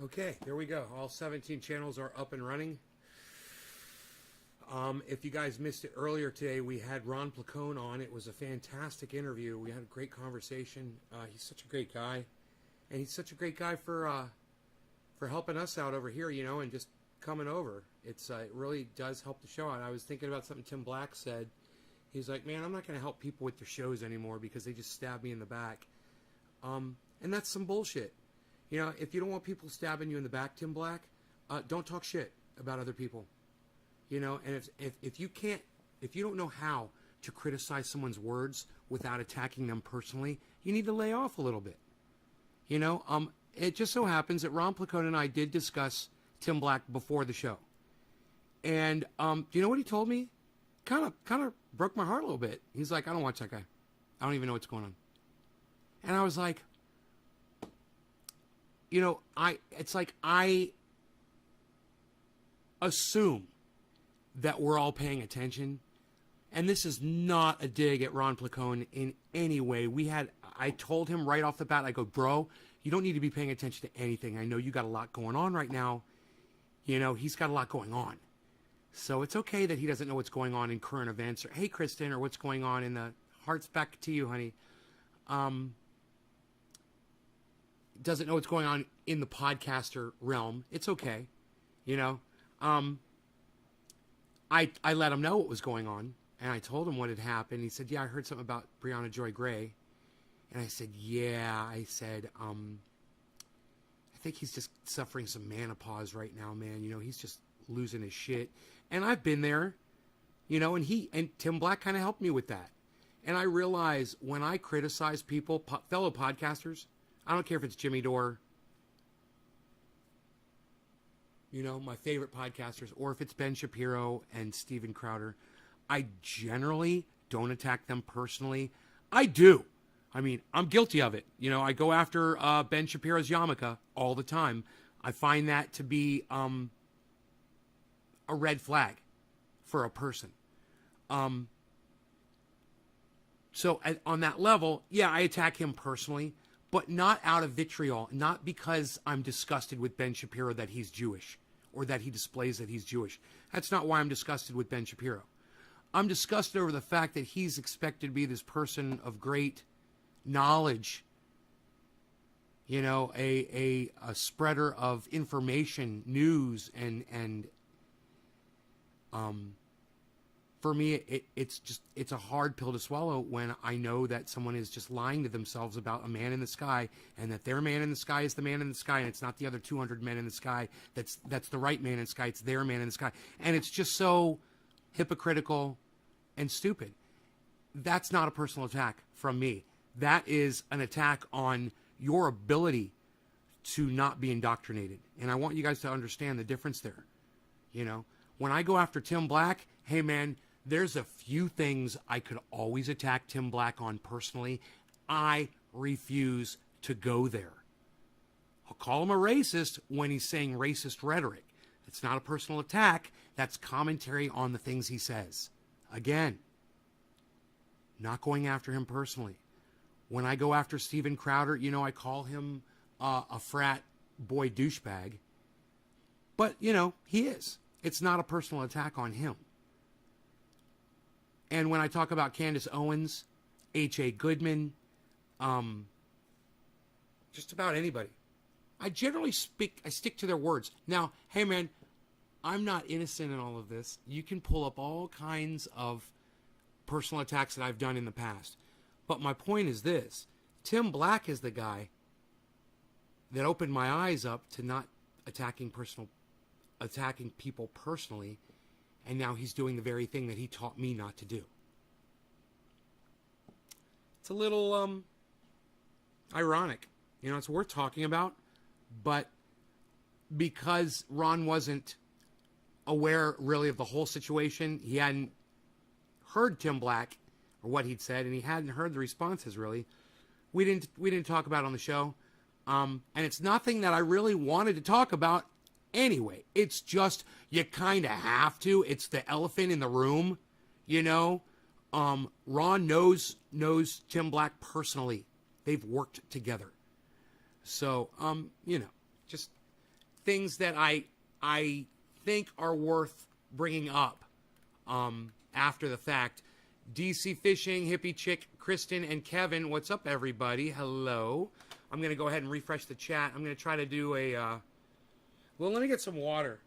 Okay, here we go. All 17 channels are up and running. If you guys missed it earlier today, we had Ron PLACONE on. It was a fantastic interview. We had a great conversation. He's such a great guy, and he's such a great guy for helping us out over here, you know, and just coming over. It really does help the show out. I was thinking about something Tim Black said. He's like, man, I'm not going to help people with their shows anymore because they just stab me in the back. And that's some bullshit. You know, if you don't want people stabbing you in the back, Tim Black, don't talk shit about other people. You know, and if you don't know how to criticize someone's words without attacking them personally, you need to lay off a little bit. You know, it just so happens that Ron PLACONE and I did discuss Tim Black before the show. And do you know what he told me? Kind of broke my heart a little bit. He's like, I don't watch that guy. I don't even know what's going on. And I was like, you know, I assume that we're all paying attention. And this is not a dig at Ron PLACONE in any way. I told him right off the bat, I go, bro, you don't need to be paying attention to anything. I know you got a lot going on right now. You know, he's got a lot going on. So it's okay that he doesn't know what's going on in current events, or hey, Kristen, or what's going on in the hearts back to you, honey. Doesn't know what's going on in the podcaster realm. It's okay. You know, I let him know what was going on, and I told him what had happened. He said, yeah, I heard something about Brianna Joy Gray. And I said, yeah. I said, I think he's just suffering some menopause right now, man. You know, he's just losing his shit. And I've been there, you know, and Tim Black kind of helped me with that. And I realize when I criticize people, fellow podcasters, I don't care if it's Jimmy Dore, you know, my favorite podcasters, or if it's Ben Shapiro and Steven Crowder, I generally don't attack them personally. I do. I mean, I'm guilty of it. You know, I go after Ben Shapiro's yarmulke all the time. I find that to be a red flag for a person. So on that level, yeah, I attack him personally, but not out of vitriol, not because I'm disgusted with Ben Shapiro that he's Jewish or that he displays that he's Jewish. That's not why I'm disgusted with Ben Shapiro. I'm disgusted over the fact that he's expected to be this person of great knowledge, you know, a spreader of information, news, and for me, it's a hard pill to swallow when I know that someone is just lying to themselves about a man in the sky, and that their man in the sky is the man in the sky, and it's not the other 200 men in the sky. That's the right man in the sky. It's their man in the sky, and it's just so hypocritical and stupid. That's not a personal attack from me. That is an attack on your ability to not be indoctrinated, and I want you guys to understand the difference there. You know, when I go after Tim Black, hey man, there's a few things I could always attack Tim Black on personally. I refuse to go there. I'll call him a racist when he's saying racist rhetoric. It's not a personal attack. That's commentary on the things he says. Again, not going after him personally. When I go after Steven Crowder, you know, I call him a frat boy douchebag. But, you know, he is. It's not a personal attack on him. And when I talk about Candace Owens, H.A. Goodman, just about anybody, I generally stick to their words. Now, hey man, I'm not innocent in all of this. You can pull up all kinds of personal attacks that I've done in the past. But my point is this. Tim Black is the guy that opened my eyes up to not attacking people personally, and now he's doing the very thing that he taught me not to do. It's a little ironic. You know, it's worth talking about, but because Ron wasn't aware really of the whole situation, he hadn't heard Tim Black or what he'd said, and he hadn't heard the responses really. We didn't talk about it on the show. And it's nothing that I really wanted to talk about anyway. It's just you kind of have to. It's the elephant in the room, you know. Ron knows Tim Black personally. They've worked together. So, you know, just things that I think are worth bringing up after the fact. DC Fishing, Hippie Chick, Kristen, and Kevin. What's up, everybody? Hello. I'm going to go ahead and refresh the chat. I'm going to try to do a... well, let me get some water.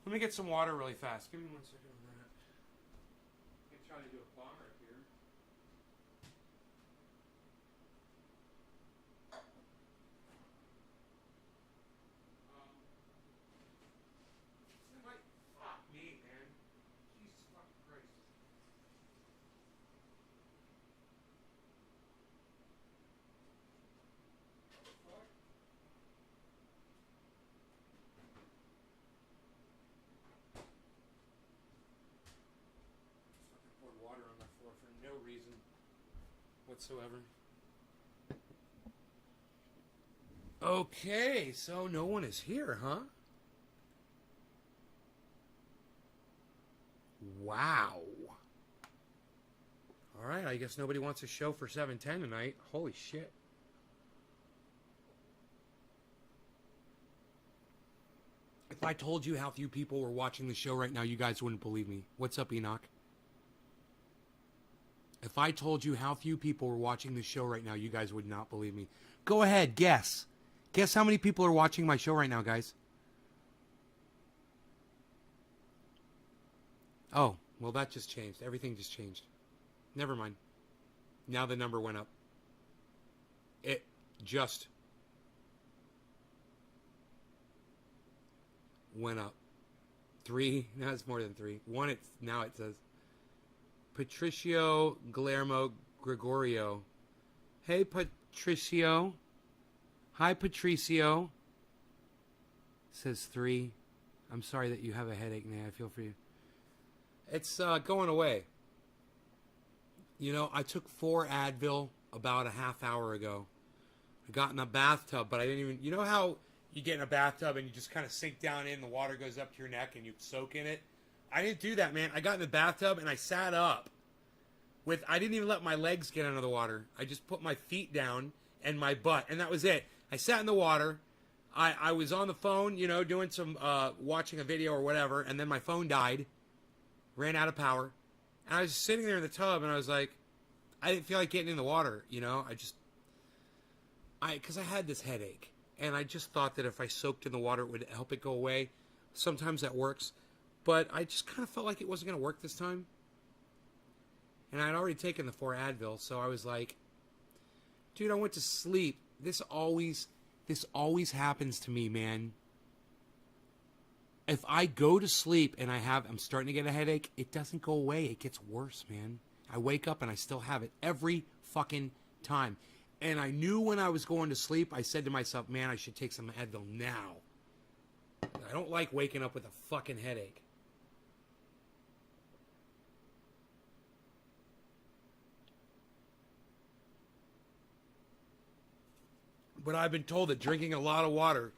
Let me get some water really fast. Give me 1 second on that. I'm going to try to do a bar here. Fuck me, man. Jesus fucking Christ. Water on my floor for no reason whatsoever. Okay, so no one is here, huh? Wow. All right, I guess nobody wants a show for 7:10 tonight. Holy shit. If I told you how few people were watching the show right now, you guys wouldn't believe me. What's up, Enoch? If I told you how few people were watching this show right now, you guys would not believe me. Go ahead, guess. Guess how many people are watching my show right now, guys? Oh, well, that just changed. Everything just changed. Never mind. Now the number went up. It just went up. 3. Now it's more than 3. 1, now it says... Patricio Guillermo Gregorio. Hey, Patricio. Hi, Patricio. Says 3. I'm sorry that you have a headache, man. I feel for you. It's going away. You know, I took 4 Advil about a half hour ago. I got in a bathtub, but I didn't even... You know how you get in a bathtub and you just kind of sink down in, the water goes up to your neck and you soak in it? I didn't do that, man. I got in the bathtub and I sat up. I didn't even let my legs get under the water. I just put my feet down and my butt, and that was it. I sat in the water. I was on the phone, you know, doing some, watching a video or whatever, and then my phone died. Ran out of power. And I was just sitting there in the tub, and I was like, I didn't feel like getting in the water, you know? Because I had this headache. And I just thought that if I soaked in the water, it would help it go away. Sometimes that works. But I just kind of felt like it wasn't going to work this time. And I'd already taken the 4 Advil, so I was like, dude, I went to sleep. This always happens to me, man. If I go to sleep and I'm starting to get a headache, it doesn't go away. It gets worse, man. I wake up and I still have it every fucking time. And I knew when I was going to sleep, I said to myself, man, I should take some Advil now. I don't like waking up with a fucking headache. But I've been told that drinking a lot of water,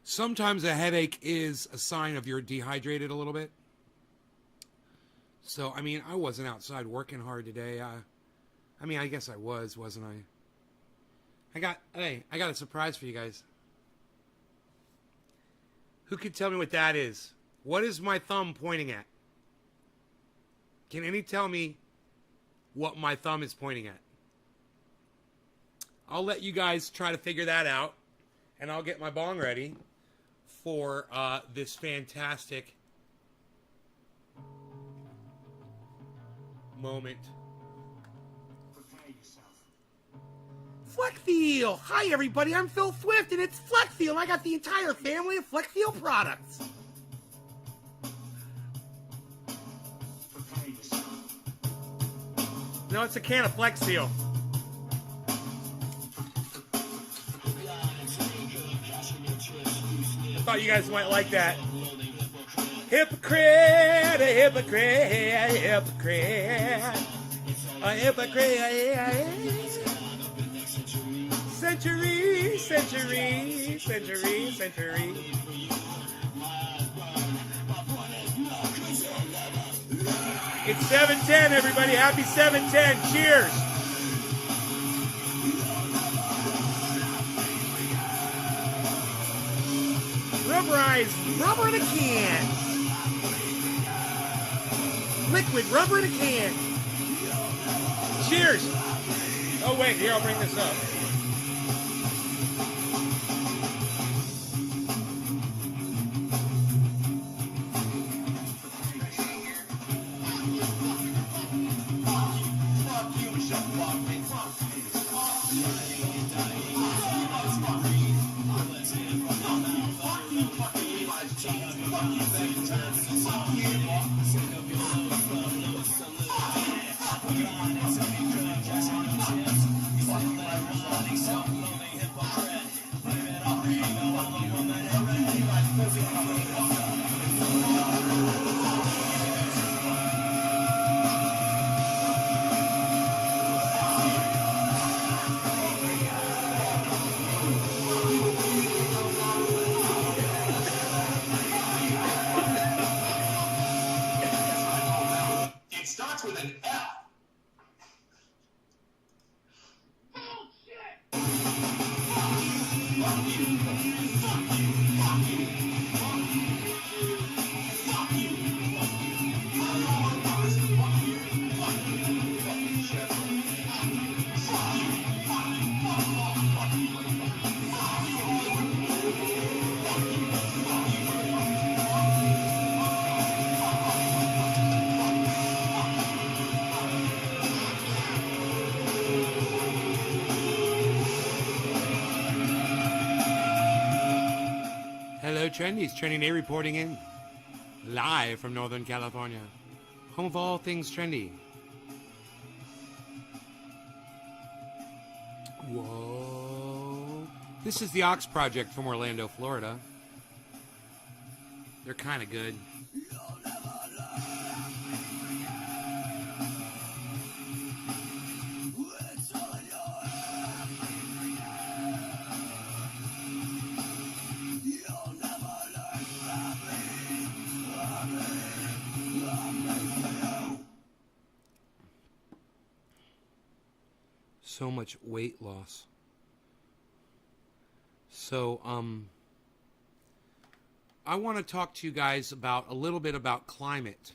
sometimes a headache is a sign of you're dehydrated a little bit. So, I mean, I wasn't outside working hard today. I mean, I guess I was, wasn't I? I got a surprise for you guys. Who can tell me what that is? What is my thumb pointing at? Can any tell me what my thumb is pointing at? I'll let you guys try to figure that out, and I'll get my bong ready for this fantastic moment. Fleckfield! Hi, everybody. I'm Phil Swift, and it's Fleckfield. I got the entire family of Fleckfield products. No, it's a can of Fleckfield. I thought you guys might like that. Hypocrite, a hypocrite, a hypocrite, a hypocrite. Century, century, century, century. It's 7:10, everybody. Happy 7:10. Cheers. Rubberized rubber in a can. Liquid rubber in a can. Cheers. Oh, wait, here, I'll bring this up. Hello, Trendies. Trending Day reporting in live from Northern California, home of all things trendy. Whoa. This is the Ox Project from Orlando, Florida. They're kind of good. So much weight loss. So, I want to talk to you guys about a little bit about climate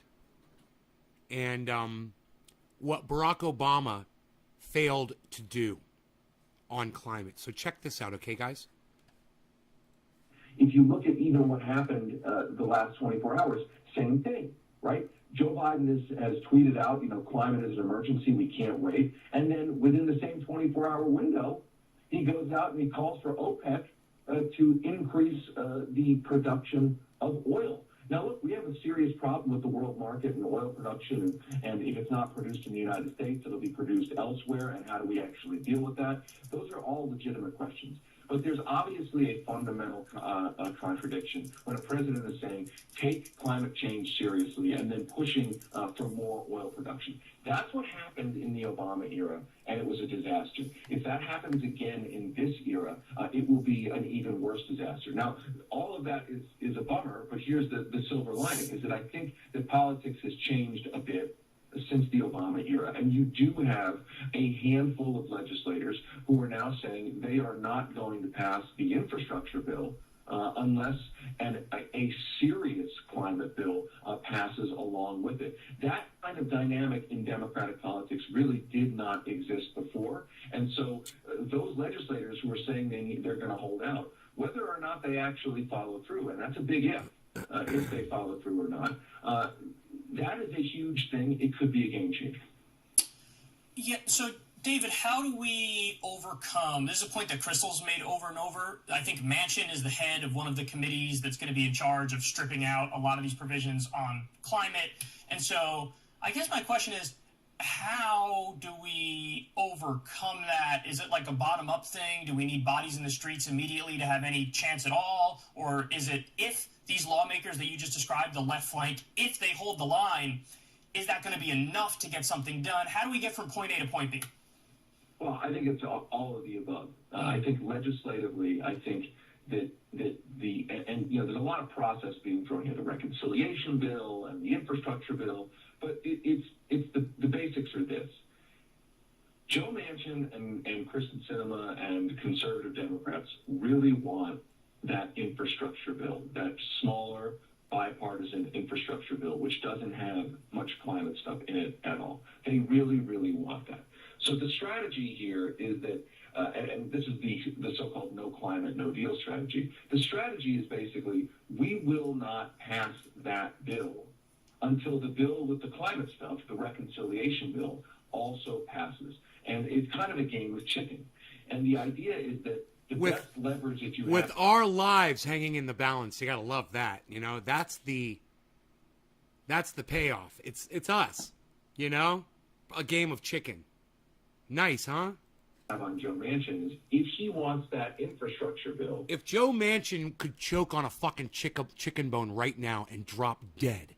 and what Barack Obama failed to do on climate. So check this out, okay, guys? If you look at even what happened the last 24 hours, same thing, right? Joe Biden has tweeted out, climate is an emergency, we can't wait. And then within the same 24-hour window, he goes out and he calls for OPEC to increase the production of oil. Now, look, we have a serious problem with the world market and oil production, and if it's not produced in the United States, it'll be produced elsewhere, and how do we actually deal with that? Those are all legitimate questions. But there's obviously a fundamental contradiction when a president is saying, take climate change seriously, and then pushing for more oil production. That's what happened in the Obama era, and it was a disaster. If that happens again in this era, it will be an even worse disaster. Now, all of that is a bummer, but here's the silver lining, is that I think that politics has changed a bit since the Obama era. And you do have a handful of legislators who are now saying they are not going to pass the infrastructure bill unless a serious climate bill passes along with it. That kind of dynamic in Democratic politics really did not exist before. And so those legislators who are saying they're going to hold out, whether or not they actually follow through, and that's a big if they follow through or not, that is a huge thing. It could be a game changer. Yeah, so David, how do we overcome, this is a point that Crystal's made over and over. I think Manchin is the head of one of the committees that's going to be in charge of stripping out a lot of these provisions on climate. And so I guess my question is, how do we overcome that? Is it like a bottom-up thing? Do we need bodies in the streets immediately to have any chance at all? Or is it, if these lawmakers that you just described, the left flank, if they hold the line, is that going to be enough to get something done? How do we get from point A to point B? Well, I think it's all of the above. I think legislatively, I think that there's a lot of process being thrown here, the reconciliation bill and the infrastructure bill, but it's the basics are this. Joe Manchin and Kristen Sinema and conservative Democrats really want that infrastructure bill, that smaller bipartisan infrastructure bill, which doesn't have much climate stuff in it at all. They really, really want that. So the strategy here is that, and this is the so-called no climate, no deal strategy. The strategy is basically, we will not pass that bill until the bill with the climate stuff, the reconciliation bill, also passes. And it's kind of a game of chicken. And the idea is that the best leverage that you have... With our lives hanging in the balance, you got to love that. You know, that's the payoff. It's us, you know? A game of chicken. Nice, huh? On Joe Manchin is, if he wants that infrastructure bill... If Joe Manchin could choke on a fucking chicken bone right now and drop dead,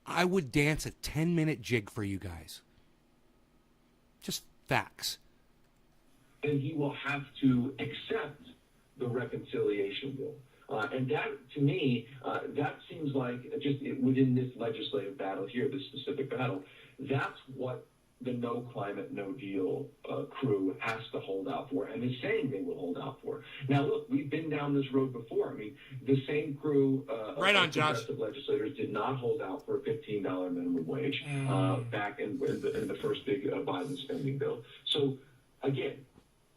I would dance a 10-minute jig for you guys. Just facts. And he will have to accept the reconciliation bill. And that, to me, that seems like just within this legislative battle here, this specific battle, that's what the no climate, no deal crew has to hold out for, and is saying they will hold out for. Now, look, we've been down this road before. I mean, the same crew right on, of progressive legislators did not hold out for a $15 minimum wage back in the first big Biden spending bill. So, again,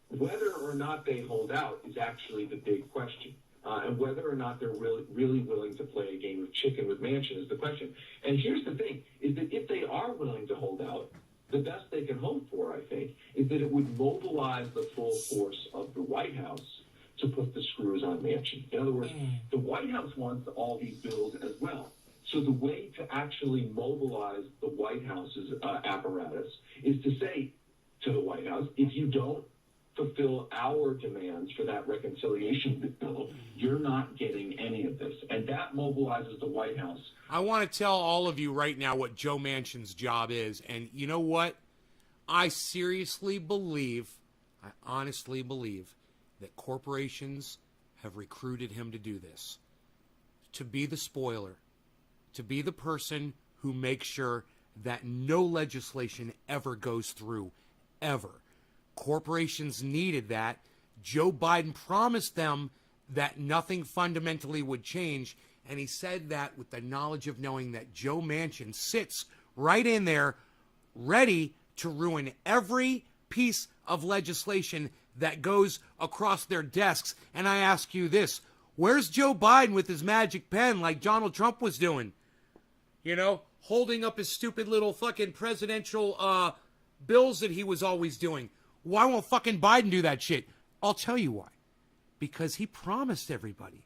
whether or not they hold out is actually the big question. And whether or not they're really willing to play a game of chicken with Manchin is the question. And here's the thing, is that if they are willing to hold out, the best they can hope for, I think, is that it would mobilize the full force of the White House to put the screws on Manchin. In other words, the White House wants all these bills as well. So the way to actually mobilize the White House's apparatus is to say to the White House, if you don't fulfill our demands for that reconciliation bill, you're not getting any of this. And that mobilizes the White House. I want to tell all of you right now what Joe Manchin's job is. And you know what? I seriously believe, I honestly believe, that corporations have recruited him to do this. To be the spoiler. To be the person who makes sure that no legislation ever goes through. Ever. Corporations needed that. Joe Biden promised them that nothing fundamentally would change, and he said that with the knowledge of knowing that Joe Manchin sits right in there ready to ruin every piece of legislation that goes across their desks. And I ask you this, where's Joe Biden with his magic pen like Donald Trump was doing? You know, holding up his stupid little fucking presidential bills that he was always doing. Why won't fucking Biden do that shit? I'll tell you why. Because he promised everybody,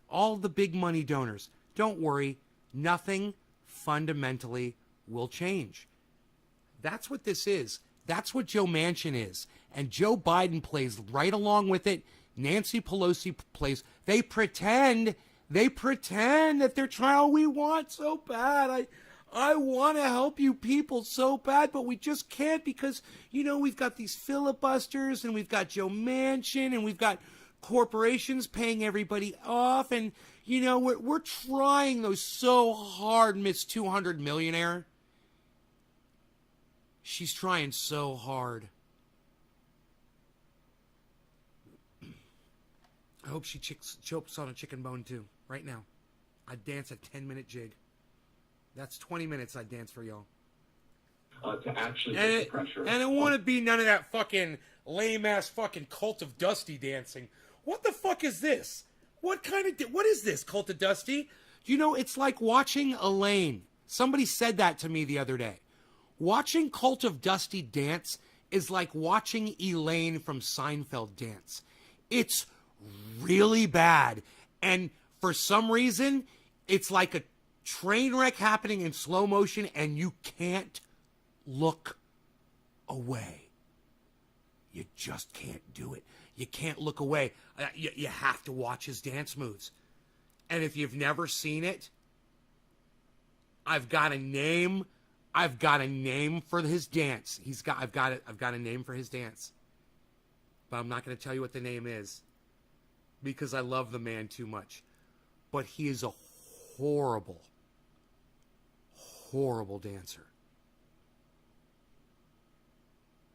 all the big money donors, don't worry, nothing fundamentally will change. That's what this is. That's what Joe Manchin is. And Joe Biden plays right along with it. Nancy Pelosi plays. They pretend that they're trying, oh, we want so bad. I want to help you people so bad, but we just can't because, you know, we've got these filibusters and we've got Joe Manchin and we've got corporations paying everybody off. And, you know, we're trying those so hard, Miss 200 Millionaire. She's trying so hard. I hope she chokes on a chicken bone too, right now. I'd dance a 10-minute jig. That's 20 minutes I'd dance for y'all. To actually get the pressure. And it wouldn't be none of that fucking lame-ass fucking Cult of Dusty dancing. What the fuck is this? What is this, Cult of Dusty? You know, it's like watching Elaine. Somebody said that to me the other day. Watching Cult of Dusty dance is like watching Elaine from Seinfeld dance. It's really bad. And for some reason, it's like a train wreck happening in slow motion and you can't look away. You just can't do it. You can't look away. You have to watch his dance moves. And if you've never seen it, I've got a name for his dance. I've got a name for his dance. But I'm not going to tell you what the name is because I love the man too much. But he is a horrible dancer.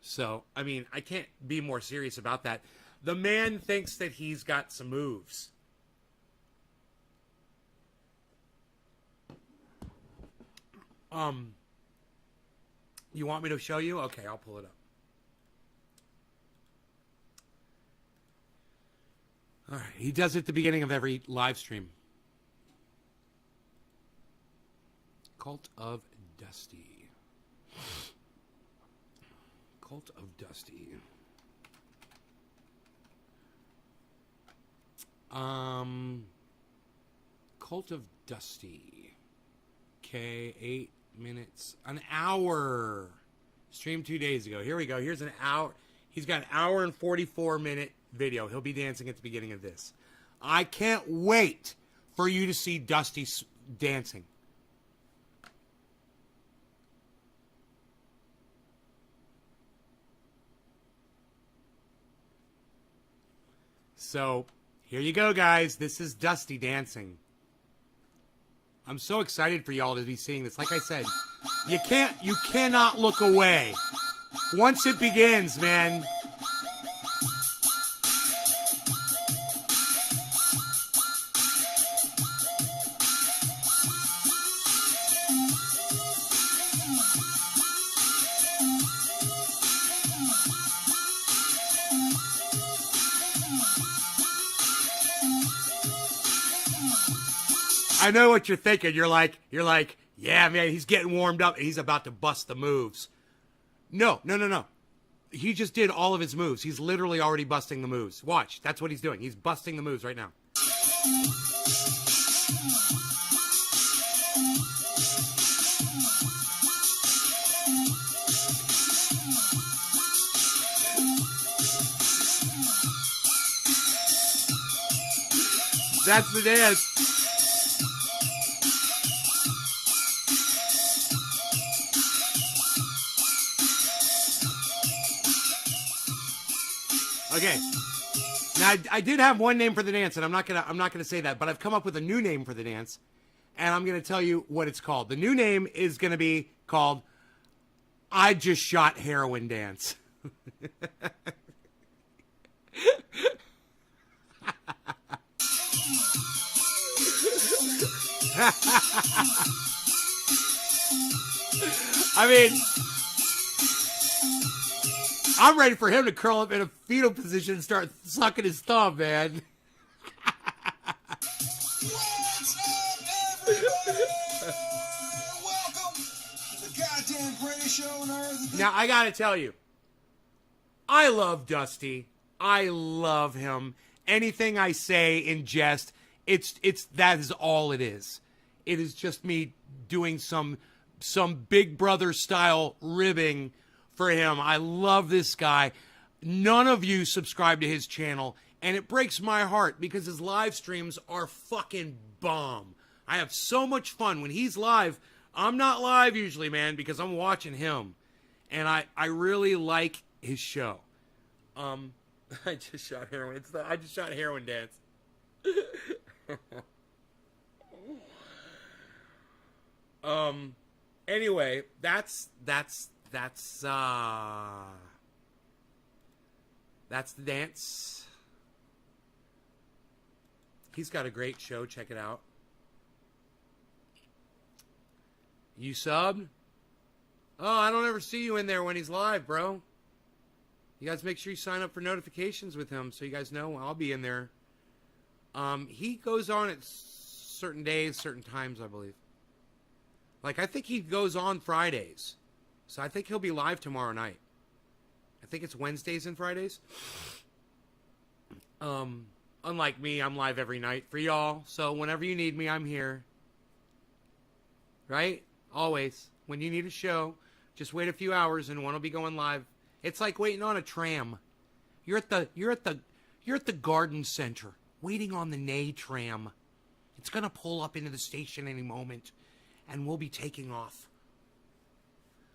So, I mean, I can't be more serious about that. The man thinks that he's got some moves. You want me to show you? Okay, I'll pull it up. All right, he does it at the beginning of every live stream. Cult of Dusty. Cult of Dusty. Cult of Dusty. Okay, 8 minutes. An hour. Streamed 2 days ago. Here we go. Here's an hour. He's got an hour and 44-minute video. He'll be dancing at the beginning of this. I can't wait for you to see Dusty dancing. So, here you go, guys. This is Dusty dancing. I'm so excited for y'all to be seeing this. Like I said, you cannot look away. Once it begins, man. I know what you're thinking. You're like, yeah, man, he's getting warmed up. He's about to bust the moves. No. He just did all of his moves. He's literally already busting the moves. Watch. That's what he's doing. He's busting the moves right now. That's the dance. Okay. Now I did have one name for the dance, and I'm not gonna say that, but I've come up with a new name for the dance, and I'm gonna tell you what it's called. The new name is gonna be called "I Just Shot Heroin Dance." I mean, I'm ready for him to curl up in a fetal position and start sucking his thumb, man. What's up, everybody? Welcome to the goddamn greatest show on earth. Now, I gotta tell you, I love Dusty. I love him. Anything I say in jest, that is all it is. It is just me doing some Big Brother style ribbing for him. I love this guy. None of you subscribe to his channel, and it breaks my heart because his live streams are fucking bomb. I have so much fun when he's live. I'm not live usually, man, because I'm watching him, and I really like his show. I just shot heroin. I just shot heroin dance. Anyway, that's the dance. He's got a great show. Check it out. You subbed? Oh, I don't ever see you in there when he's live, bro. You guys make sure you sign up for notifications with him so you guys know I'll be in there. He goes on at certain days, certain times, I believe. Like, I think he goes on Fridays. So I think he'll be live tomorrow night. I think it's Wednesdays and Fridays. Unlike me, I'm live every night for y'all. So whenever you need me, I'm here. Right? Always. When you need a show, just wait a few hours and one will be going live. It's like waiting on a tram. You're at the garden center, waiting on the Nay tram. It's gonna pull up into the station any moment, and we'll be taking off.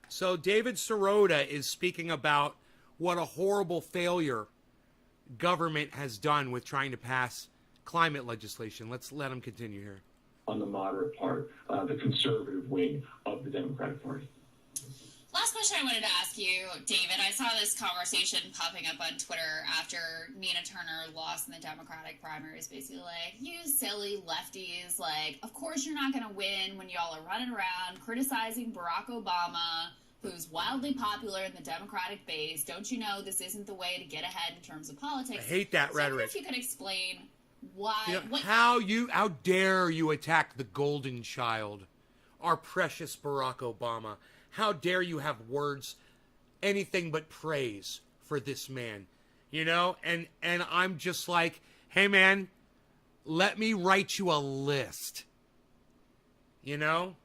So David Sirota is speaking about what a horrible failure government has done with trying to pass climate legislation. Let's let him continue here. On the moderate part, the conservative wing of the Democratic Party. Last question question I wanted to ask you, David, I saw this conversation popping up on Twitter after Nina Turner lost in the Democratic primaries, basically like, you silly lefties, like, of course you're not going to win when y'all are running around criticizing Barack Obama, who's wildly popular in the Democratic base. Don't you know this isn't the way to get ahead in terms of politics? I hate that so I wonder rhetoric. if you could explain why... You know, how dare you attack the golden child, our precious Barack Obama? How dare you have words, anything but praise for this man, you know? And I'm just like, hey man, let me write you a list, you know?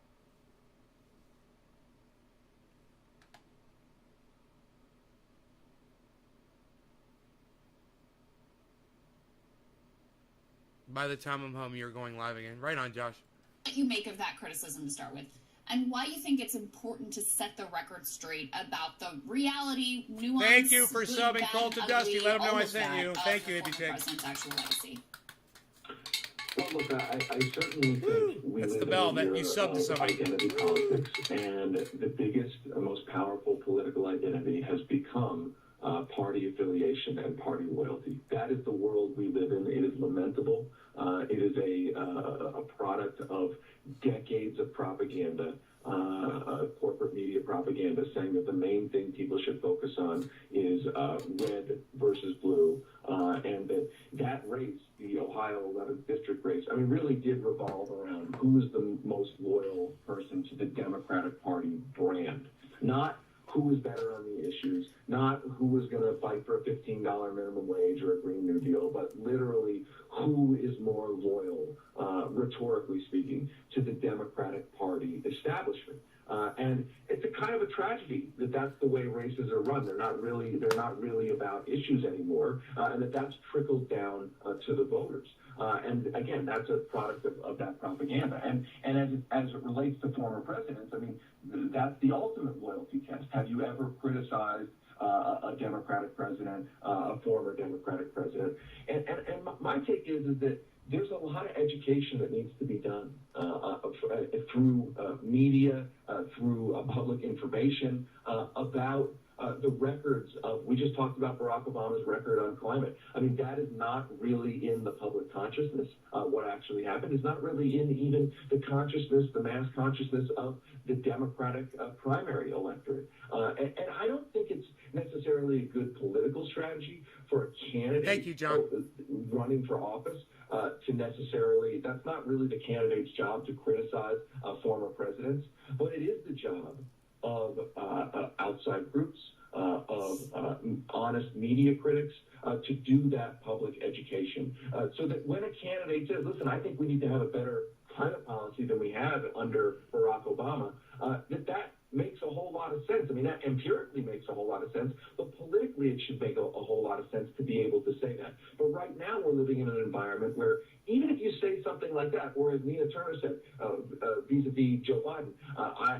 By the time I'm home, you're going live again. Right on, Josh. What you make of that criticism to start with, and why you think it's important to set the record straight about the reality, nuance. Thank you for good, subbing, bad, Cole to ugly, Dusty. Let him know all I of sent that you. of Thank you, the Hippie former Chick. president's actual legacy. Well, look, I certainly think we That's live the bell in a that era you subbed to of somebody. identity politics, and the biggest, most powerful political identity has become party affiliation and party loyalty. That is the world we live in. It is lamentable. It is a product of decades of propaganda, corporate media propaganda, saying that the main thing people should focus on is red versus blue, and that race, the Ohio 11th district race, I mean, really did revolve around who is the most loyal person to the Democratic Party brand, not who was better on the issues, not who was going to fight for a $15 minimum wage or a Green New Deal, but literally who is more loyal, rhetorically speaking, to the Democratic Party establishment. And it's a kind of a tragedy that that's the way races are run. They're not really about issues anymore, and that's trickled down to the voters. And again, that's a product of that propaganda. And as it relates to former presidents, I mean, that's the ultimate loyalty test. Have you ever criticized a Democratic president, a former Democratic president? And my take is that there's a lot of education that needs to be done through media, through public information about the records of, we just talked about Barack Obama's record on climate. I mean, that is not really in the public consciousness. What actually happened is not really in even the consciousness, the mass consciousness of the Democratic primary electorate. And I don't think it's necessarily a good political strategy for a candidate Thank you, John. running for office to necessarily, that's not really the candidate's job to criticize former presidents, but it is the job of outside groups, of honest media critics, to do that public education. So that when a candidate says, listen, I think we need to have a better climate policy than we have under Barack Obama, that makes a whole lot of sense. I mean, that empirically makes a whole lot of sense, but politically it should make a whole lot of sense to be able to say that. But right now we're living in an environment where even if you say something like that, or as Nina Turner said, vis-a-vis Joe Biden,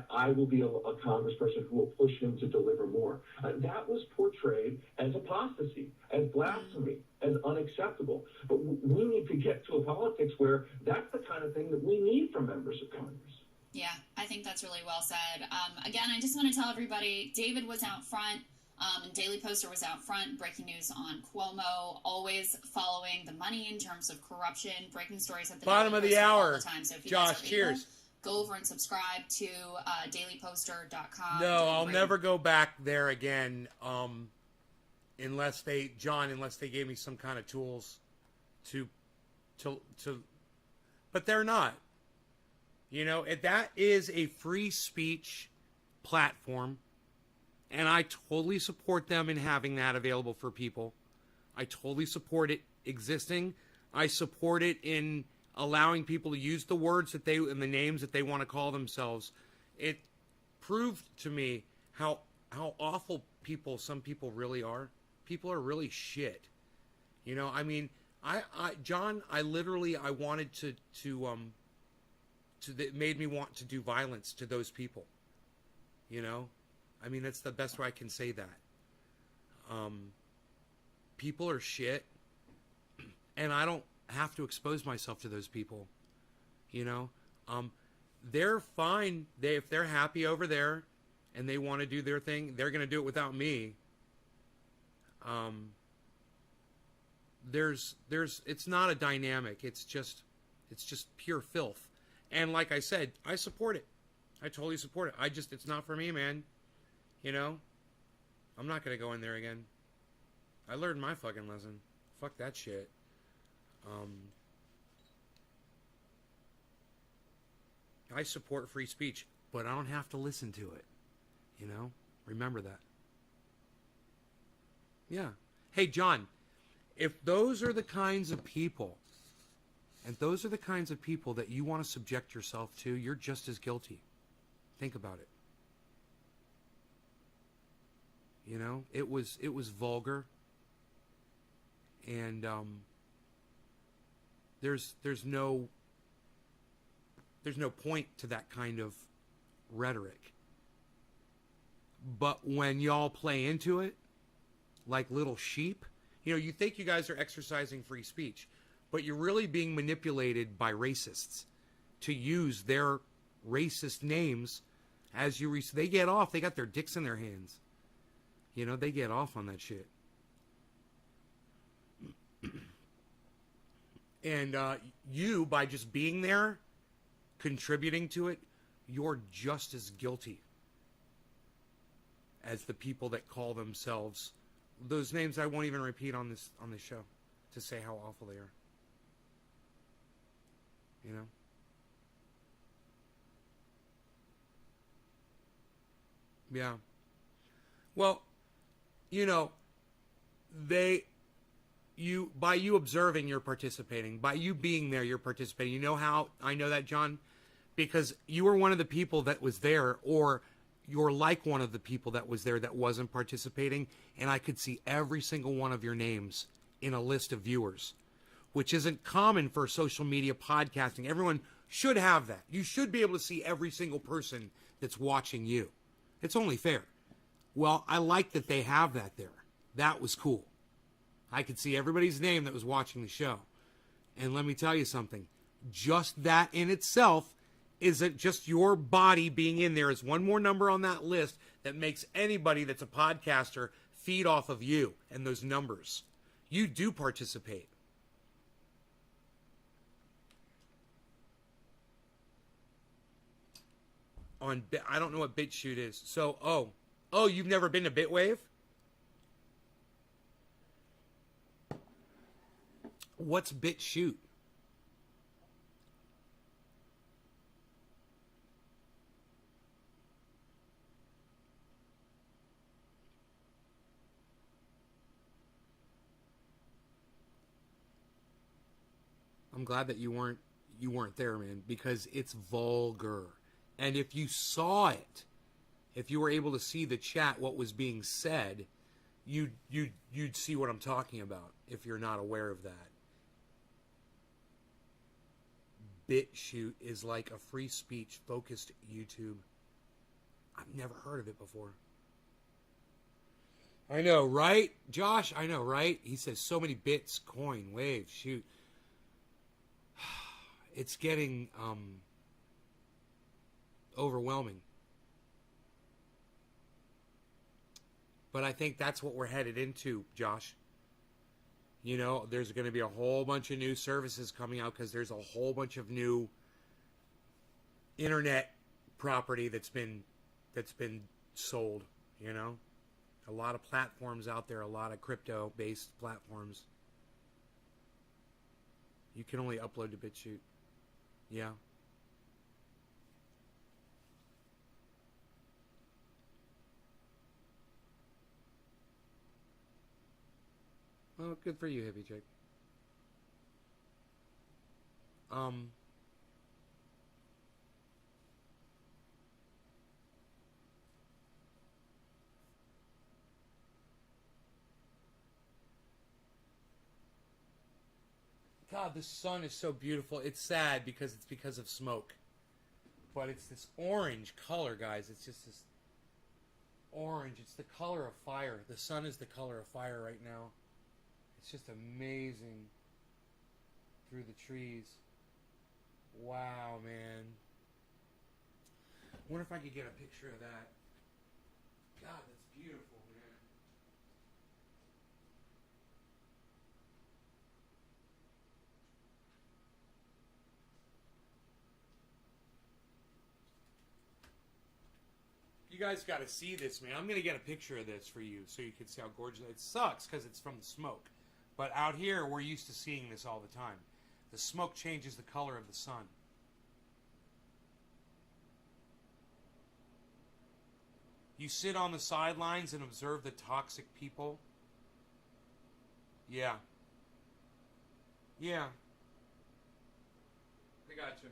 I will be a congressperson who will push him to deliver more. That was portrayed as apostasy, as blasphemy, as unacceptable. But we need to get to a politics where that's the kind of thing that we need from members of Congress. Yeah, I think that's really well said. Again, I just want to tell everybody, David was out front, and Daily Poster was out front, breaking news on Cuomo, always following the money in terms of corruption, breaking stories at the Bottom Daily of the Poster hour. all the time. So if you Josh, guys are cheers. able, go over and subscribe to dailyposter.com. No, I'll never go back there again, unless they gave me some kind of tools to, but they're not. You know, that is a free speech platform, and I totally support them in having that available for people. I totally support it existing. I support it in allowing people to use the words that and the names that they want to call themselves. It proved to me how awful some people really are. People are really shit. You know, I mean, John, I wanted to that made me want to do violence to those people. You know? I mean, that's the best way I can say that. People are shit, and I don't have to expose myself to those people. You know? They're fine. If they're happy over there, and they want to do their thing, they're going to do it without me. It's not a dynamic. It's just pure filth. And like I said, I support it. I totally support it. It's not for me, man. You know, I'm not going to go in there again. I learned my fucking lesson. Fuck that shit. I support free speech, but I don't have to listen to it. You know? Remember that. Yeah. Hey, John, if those are the kinds of people, and those are the kinds of people that you want to subject yourself to, you're just as guilty. Think about it. You know, it was vulgar, and there's no point to that kind of rhetoric. But when y'all play into it like little sheep, you know, you think you guys are exercising free speech, but you're really being manipulated by racists to use their racist names as you they get off. They got their dicks in their hands. You know, they get off on that shit. And you, by just being there, contributing to it, you're just as guilty as the people that call themselves those names I won't even repeat on this show to say how awful they are. You know? Yeah. Well, you know, by you observing, you're participating. By you being there, you're participating. You know how I know that, John? Because you were one of the people that was there, or you're like one of the people that was there that wasn't participating, and I could see every single one of your names in a list of viewers, which isn't common for social media podcasting. Everyone should have that. You should be able to see every single person that's watching you. It's only fair. Well, I like that they have that there. That was cool. I could see everybody's name that was watching the show. And let me tell you something. Just that in itself isn't just your body being in there is one more number on that list that makes anybody that's a podcaster feed off of you and those numbers. You do participate. I don't know what BitChute is. So, oh, you've never been to Bitwave? What's BitChute? I'm glad that you weren't there, man, because it's vulgar. And if you saw it, if you were able to see the chat, what was being said, you'd see what I'm talking about if you're not aware of that. BitChute is like a free speech focused YouTube. I've never heard of it before. I know, right? Josh, I know, right? He says so many bits, coin, wave, shoot. It's getting overwhelming. But I think that's what we're headed into, Josh. You know, there's going to be a whole bunch of new services coming out because there's a whole bunch of new internet property that's been sold, you know? A lot of platforms out there, a lot of crypto-based platforms. You can only upload to BitChute. Yeah. Well, good for you, hippie chick. God, the sun is so beautiful. It's sad because it's because of smoke. But it's this orange color, guys. It's just this orange. It's the color of fire. The sun is the color of fire right now. It's just amazing through the trees. Wow, man. I wonder if I could get a picture of that. God, that's beautiful, man. You guys got to see this, man. I'm going to get a picture of this for you so you can see how gorgeous it sucks because it's from the smoke. But out here, we're used to seeing this all the time. The smoke changes the color of the sun. You sit on the sidelines and observe the toxic people. Yeah. Yeah. I got you.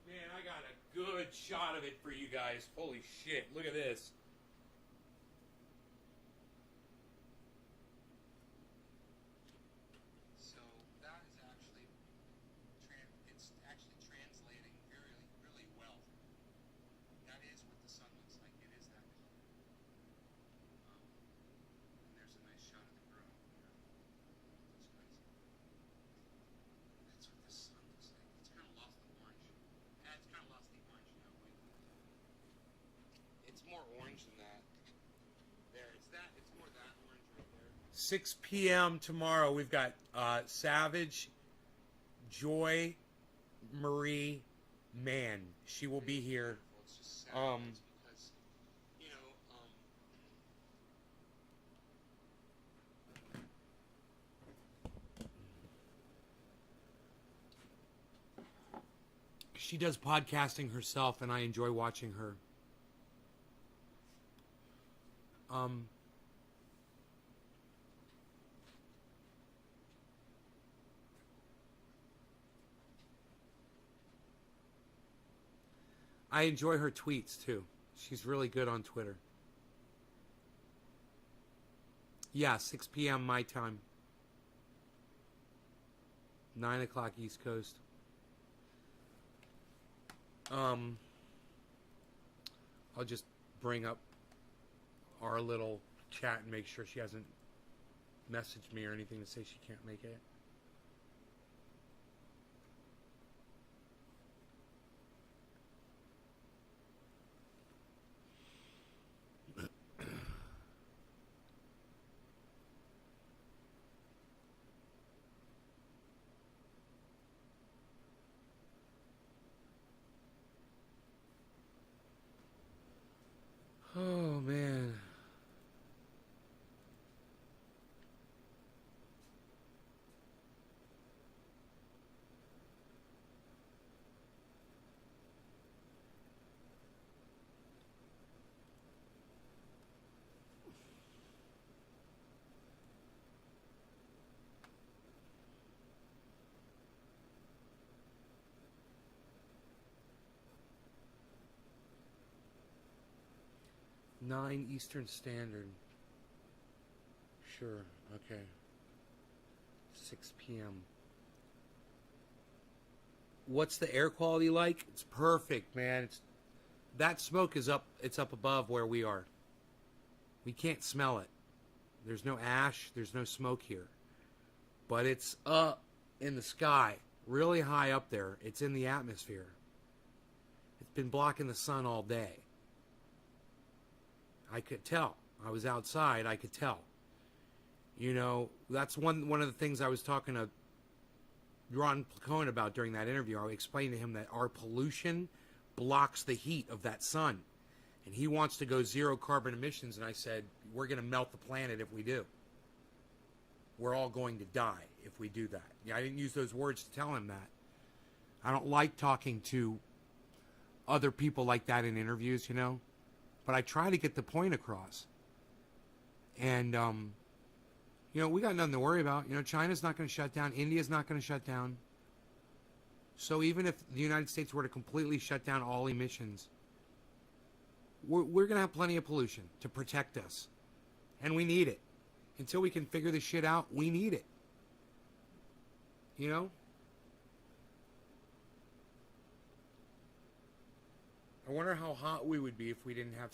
Man, I got a good shot of it for you guys. Holy shit, look at this. So that is actually, it's actually translating really well. That is what the sun looks like. It is that color. And there's a nice shot of the girl here. Those guys. That's what the sun looks like. It's kind of lost the orange. Yeah, it's kind of lost the orange now. Wait. It's more orange than that. There, it's that. It's more that orange right there. 6 p.m. tomorrow, we've got Savage, Joy, Marie, Mann. She will be here. It's just sad. It's because, you know, She does podcasting herself, and I enjoy watching her. I enjoy her tweets, too. She's really good on Twitter. Yeah, 6 p.m. my time. 9 o'clock East Coast. I'll just bring up our little chat and make sure she hasn't messaged me or anything to say she can't make it. Oh, man. Nine Eastern Standard. sure. Okay. 6 p.m. What's the air quality like? It's perfect, man. That smoke is up. It's up above where we are. We can't smell it. There's no ash. There's no smoke here. But it's up in the sky, really high up there. It's in the atmosphere. It's been blocking the sun all day. I could tell. I was outside. I could tell. You know, that's one of the things I was talking to Ron PLACONE about during that interview. I explained to him that our pollution blocks the heat of that sun. And he wants to go zero carbon emissions. And I said, we're going to melt the planet if we do. We're all going to die if we do that. Yeah, I didn't use those words to tell him that. I don't like talking to other people like that in interviews, you know. But I try to get the point across. And, you know, we got nothing to worry about. You know, China's not going to shut down. India's not going to shut down. So even if the United States were to completely shut down all emissions, we're going to have plenty of pollution to protect us. And we need it. Until we can figure this shit out, we need it. You know? I wonder how hot we would be if we didn't have...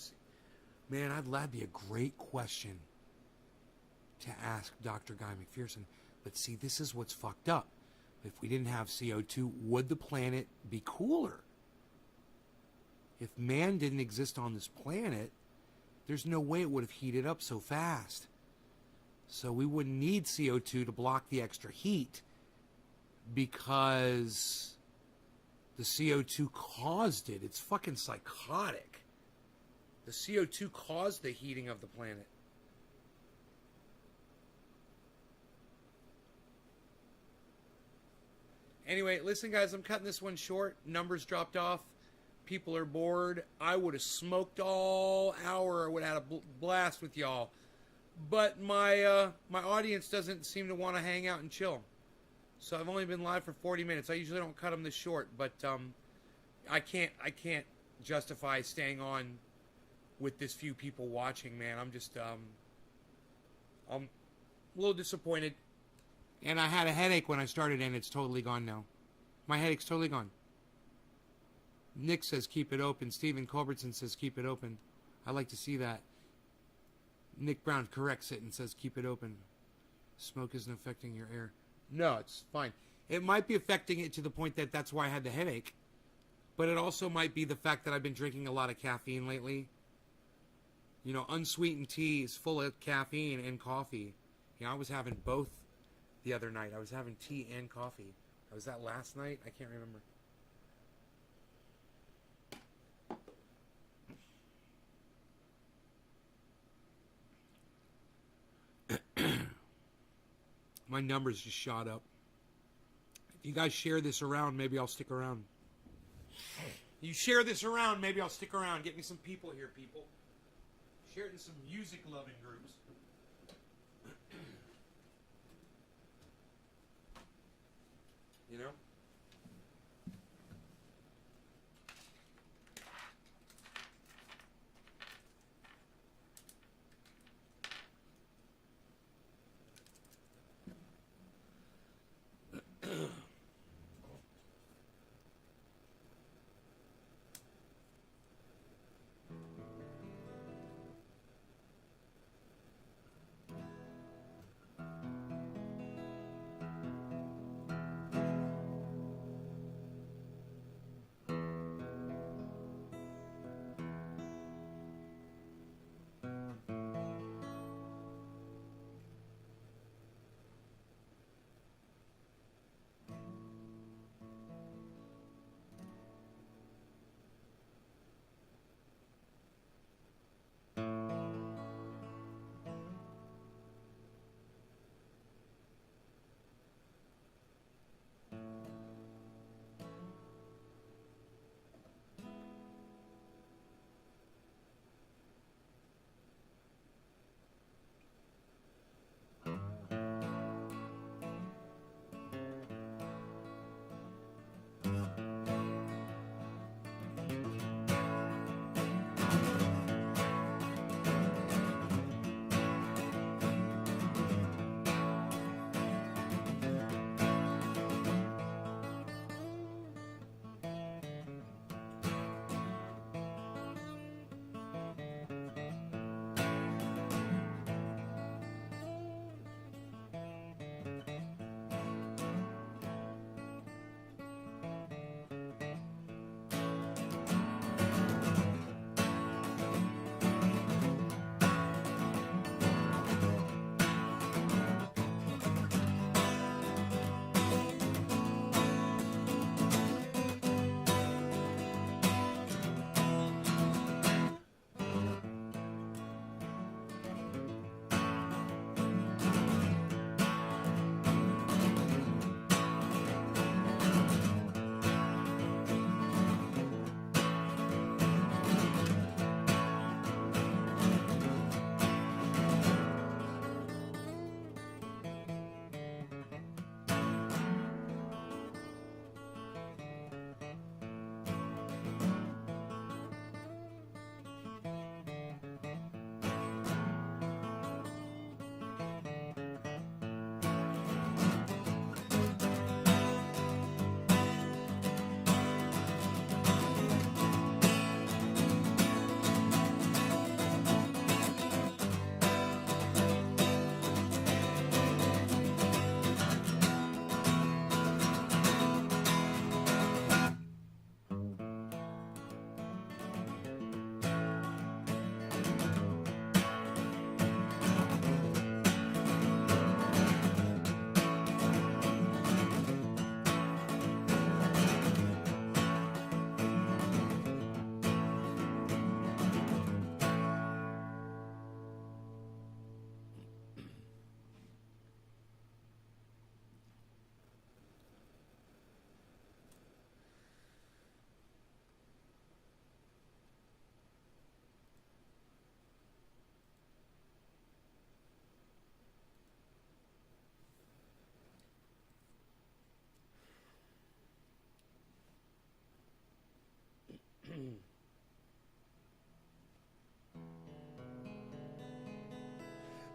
Man, that'd be a great question to ask Dr. Guy McPherson. But see, this is what's fucked up. If we didn't have CO2, would the planet be cooler? If man didn't exist on this planet, there's no way it would have heated up so fast. So we wouldn't need CO2 to block the extra heat because the CO2 caused it. It's fucking psychotic. The CO2 caused the heating of the planet. Anyway, listen, guys, I'm cutting this one short. Numbers dropped off. People are bored. I would have smoked all hour. I would have had a blast with y'all. But my audience doesn't seem to want to hang out and chill. So I've only been live for 40 minutes. I usually don't cut them this short, but I can't justify staying on with this few people watching, man. I'm just I'm a little disappointed. And I had a headache when I started, and it's totally gone now. My headache's totally gone. Nick says keep it open. Stephen Culbertson says keep it open. I like to see that. Nick Brown corrects it and says keep it open. Smoke isn't affecting your air. No, it's fine. It might be affecting it to the point that that's why I had the headache. But it also might be the fact that I've been drinking a lot of caffeine lately. You know, unsweetened tea is full of caffeine and coffee. You know, I was having both the other night. I was having tea and coffee. Was that last night? I can't remember. My numbers just shot up. If you guys share this around, maybe I'll stick around. You share this around, maybe I'll stick around. Get me some people here, people. Share it in some music-loving groups. You know?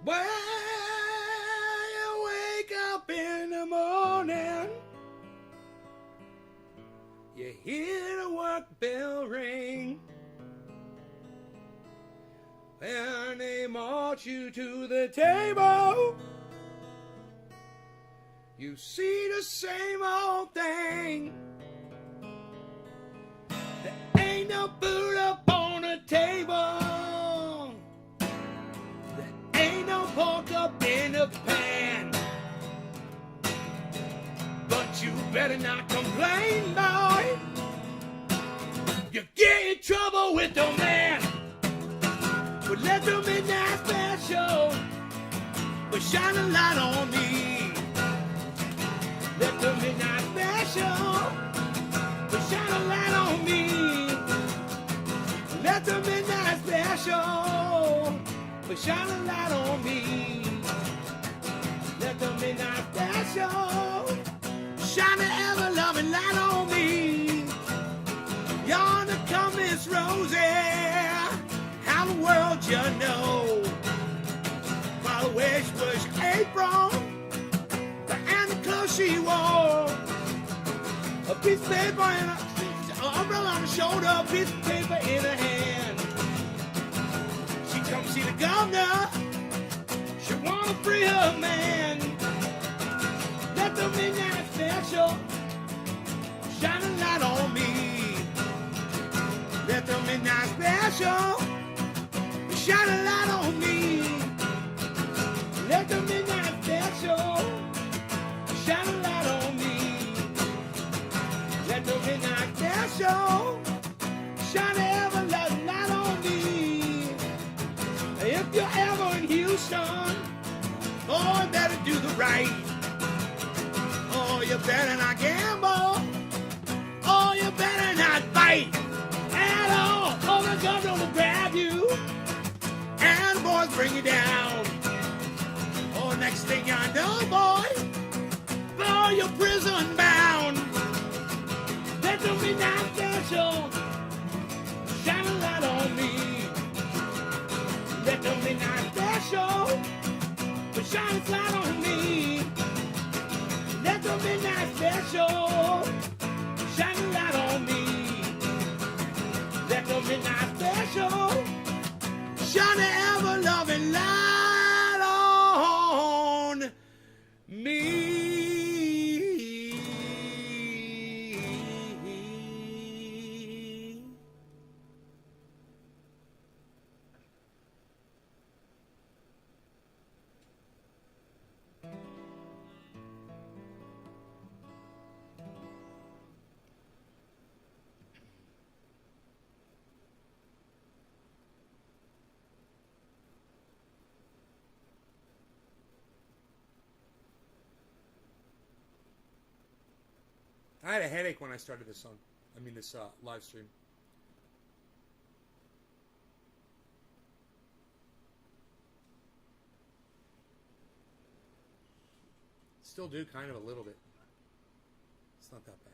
When you wake up in the morning, you hear the work bell ring, and they march you to the table. You see the same old thing. There ain't no food up on the table. There ain't no pork up in the pan. But you better not complain, boy. You get in trouble with the man. But let the midnight special shine a light on me. Let the midnight special shine a light on me. Let the midnight special shine a light on me. Let the midnight special shine an ever-loving light on me. Yonder come Miss Rosie, how the world you know. By the way she was apron and the clothes she wore. A piece of paper and an umbrella on the shoulder, a piece of paper in her hand. She come see the governor, she wanna free her man. Let the midnight special shine a light on me. Let the midnight special shine a light on me. Let the midnight special shine a light on me. Let the midnight special shine ever light on me. If you're ever in Houston, oh, you better do the right. Oh, you better not gamble. Oh, you better not fight at all. Oh, the governor will grab you and the boys bring you down. Oh, next thing I know, boy, oh, you're prison bound. Let the midnight special shine a light on me. Let the midnight special shine a light on me. Let the midnight special shine a light on me. Let the midnight special shine an ever-loving light on me. I had a headache when I started this song. I mean, this live stream. Still do kind of a little bit. It's not that bad.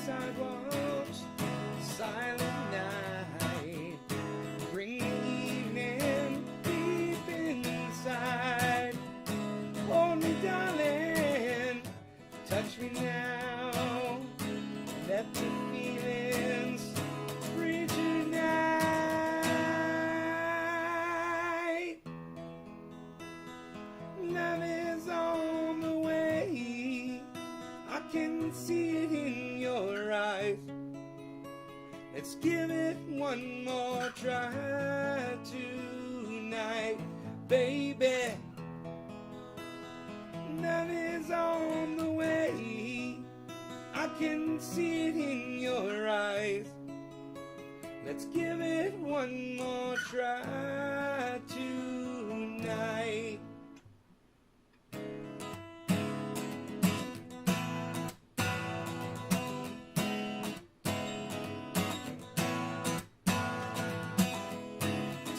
sidewalks, silent night, bring the evening deep inside. Hold me, darling, touch me now, let the feelings free tonight. Love is on the way, I can see it in your eyes. Let's give it one more try tonight, baby. Love is on the way, I can see it in your eyes. Let's give it one more try tonight.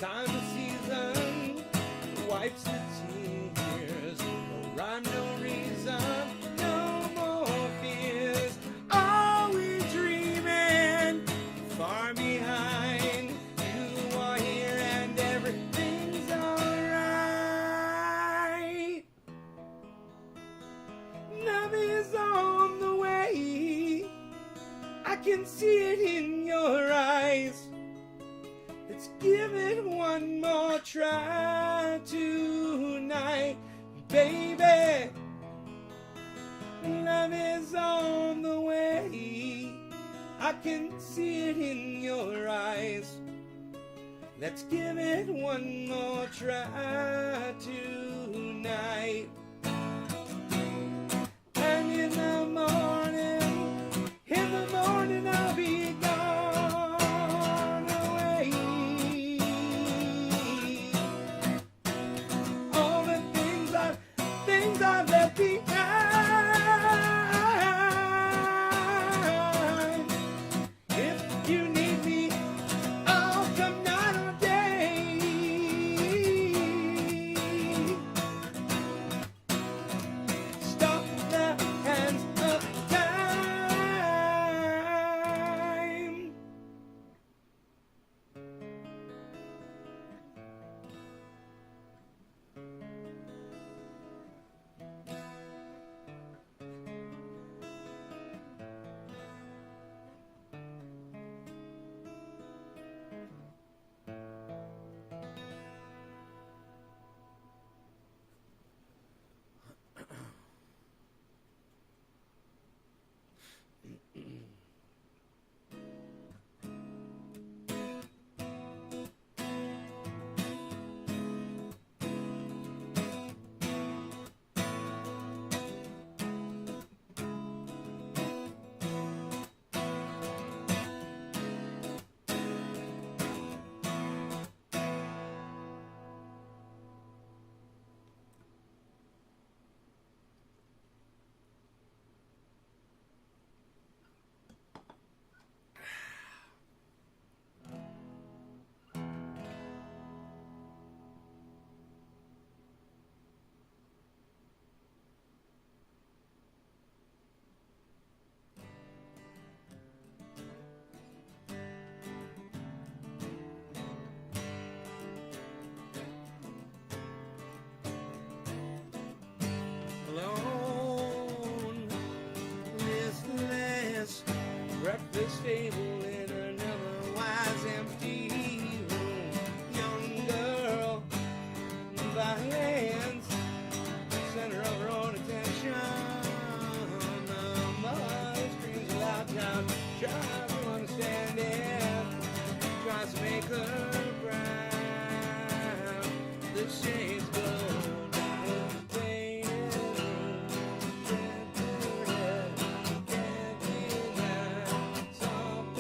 Time to season wipes the tears. No rhyme, no reason, no more fears. Are we dreaming? Far behind. You are here and everything's alright. Love is on the way, I can see it in your eyes. Let's give it one more try tonight, baby. Love is on the way, I can see it in your eyes. Let's give it one more try tonight. And in the morning I'll be gone away. All the things I've left behind. If you need me, I'll come night or day. Stop the hands of time. Alone, listless, breakfast table in an otherwise empty room. Young girl, violence, center of her own attention. Mother screams aloud, child tries to understand it, tries to make her proud. The shades go down the faded room. Can't feel that soft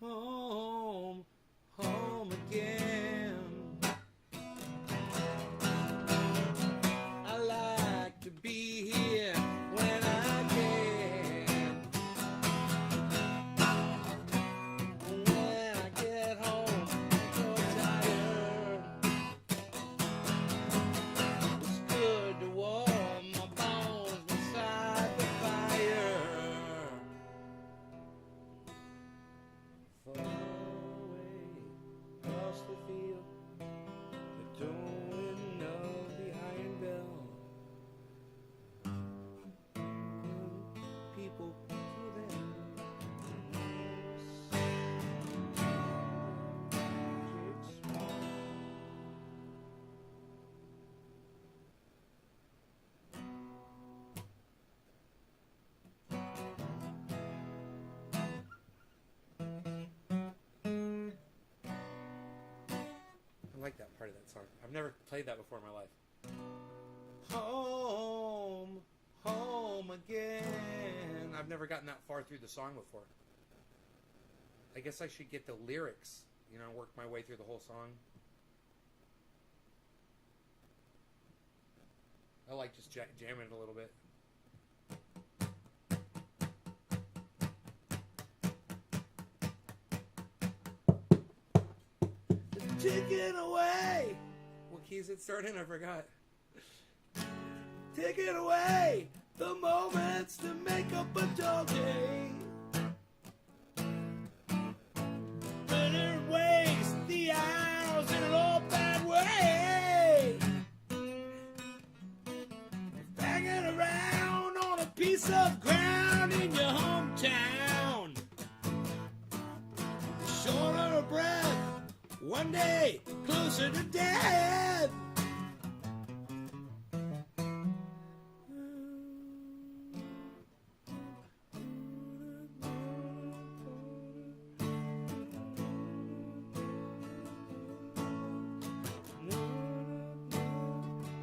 home, home again. I like to be here when I can. When I get home, I'm so tired. It's good to warm my bones beside the fire. Far away across the field, the towing of the iron bell. People to them. I like that part of that song. I've never played that before in my life. Home, home again. I've never gotten that far through the song before. I guess I should get the lyrics, you know, work my way through the whole song. I like just jamming it a little bit. Taking away. What key is it starting? I forgot. Taking away the moments to make up a dull day. Better waste the hours in an old bad way. Banging around on a piece of ground in your hometown. Shorter of breath. One day, closer to death.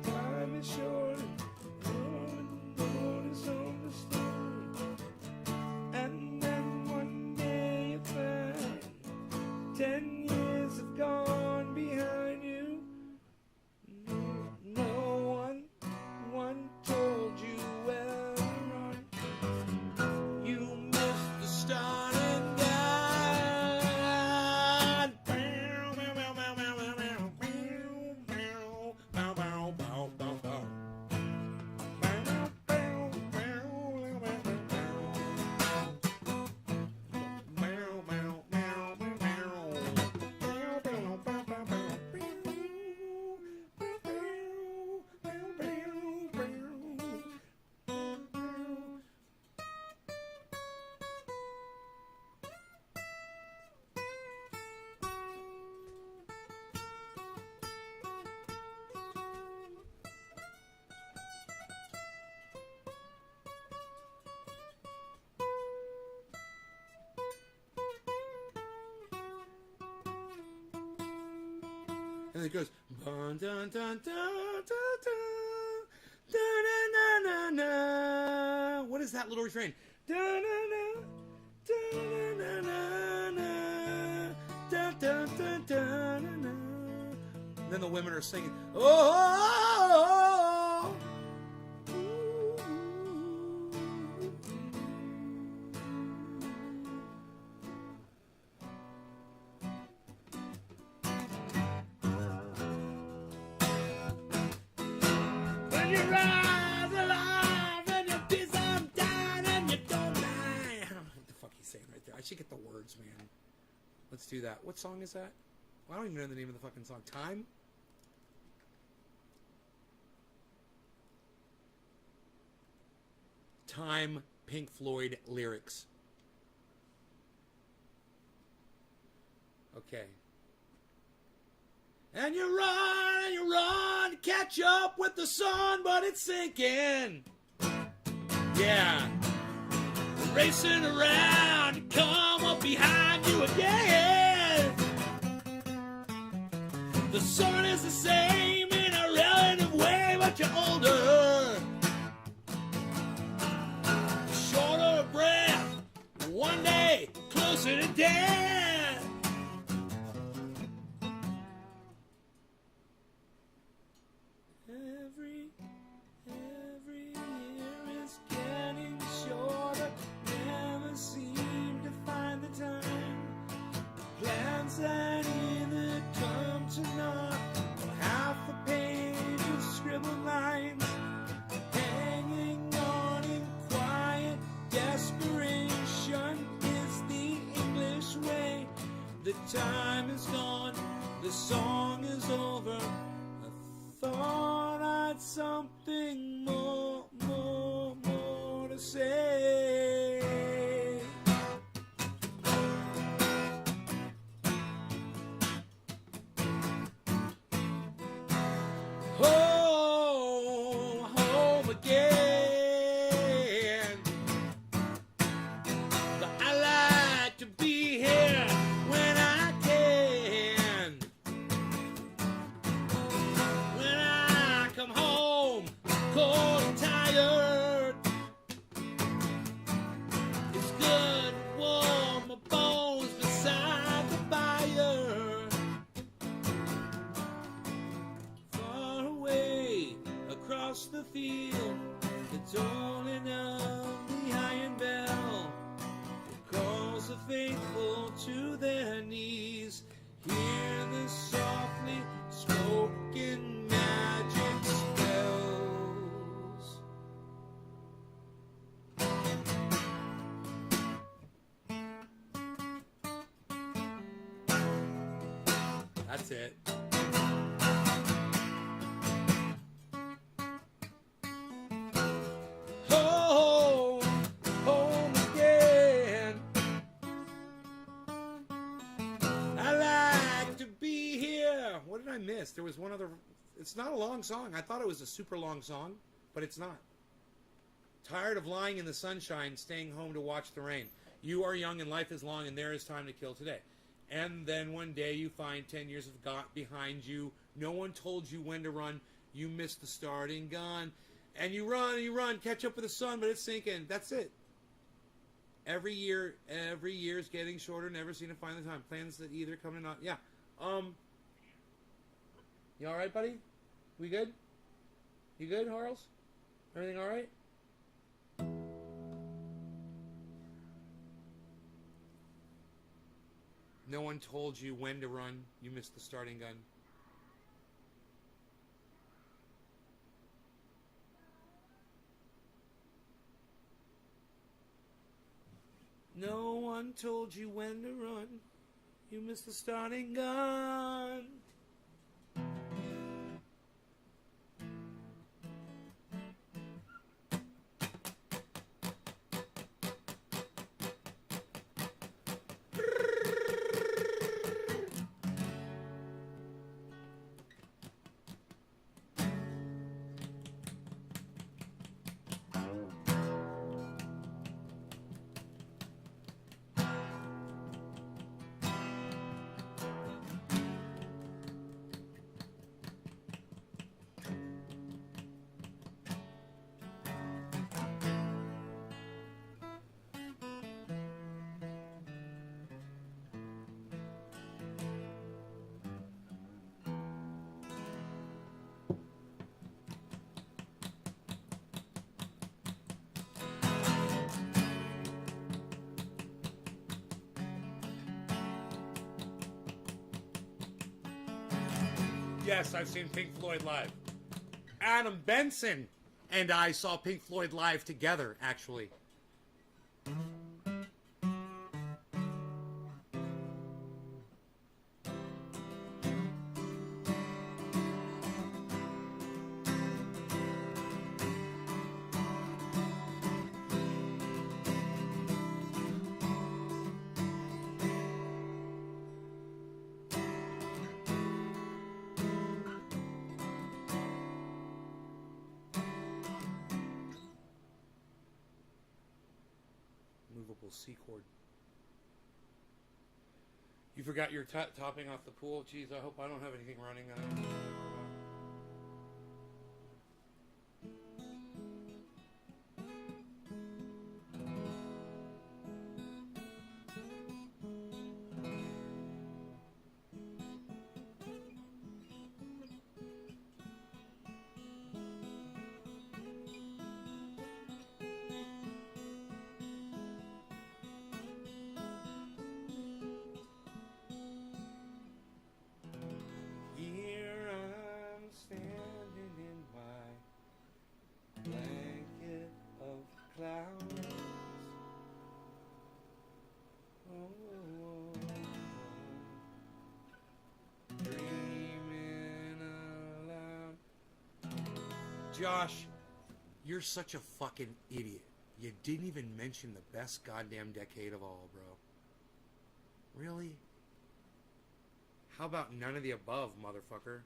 Time is short, Lord is understood. And then one day you find 10 years have gone behind you. No one told you where to run. You missed the starting gun. And it goes dun dun dun dun dun dun dun dun dun. What is that little refrain? Dun dun dun dun dun dun dun dun. Then the women are singing. Oh. You rise alive and you be some down and you don't lie. I don't know what the fuck he's saying right there. I should get the words, man. Let's do that. What song is that? Well, I don't even know the name of the fucking song. Time? Time, Pink Floyd lyrics. Okay. And you run to catch up with the sun, but it's sinking. Yeah. Racing around to come up behind you again. The sun is the same in a relative way, but you're older. Shorter of breath, one day closer to death. anxiety that come to naught, or half a page of scribbled lines, hanging on in quiet desperation is the English way. The time is gone, the song is over. I thought I'd something more to say. Home again. But I like to be here when I can. When I come home, cold and tired, it's good to warm my bones beside the fire. Far away across the field, the tolling of the iron bell calls the faithful to their knees. Hear the softly spoken magic spells. That's it. Home again. I like to be here. What did I miss? There was one other. It's not a long song. I thought it was a super long song, but it's not. Tired of lying in the sunshine, staying home to watch the rain. You are young and life is long, and there is time to kill today. And then one day you find 10 years have got behind you. No one told you when to run. You missed the starting gun. And you run, catch up with the sun, but it's sinking. That's it. Every year's getting shorter, never seem to find the time. Plans that either come or not. Yeah. You alright, buddy? We good? You good, Harles? Everything alright? No one told you when to run. You missed the starting gun. No one told you when to run. You missed the starting gun. Yes, I've seen Pink Floyd live. Adam Benson and I saw Pink Floyd live together, actually. Movable C chord. You forgot your topping off the pool? Jeez, I hope I don't have anything running. Josh, you're such a fucking idiot. You didn't even mention the best goddamn decade of all, bro. Really? How about none of the above, motherfucker?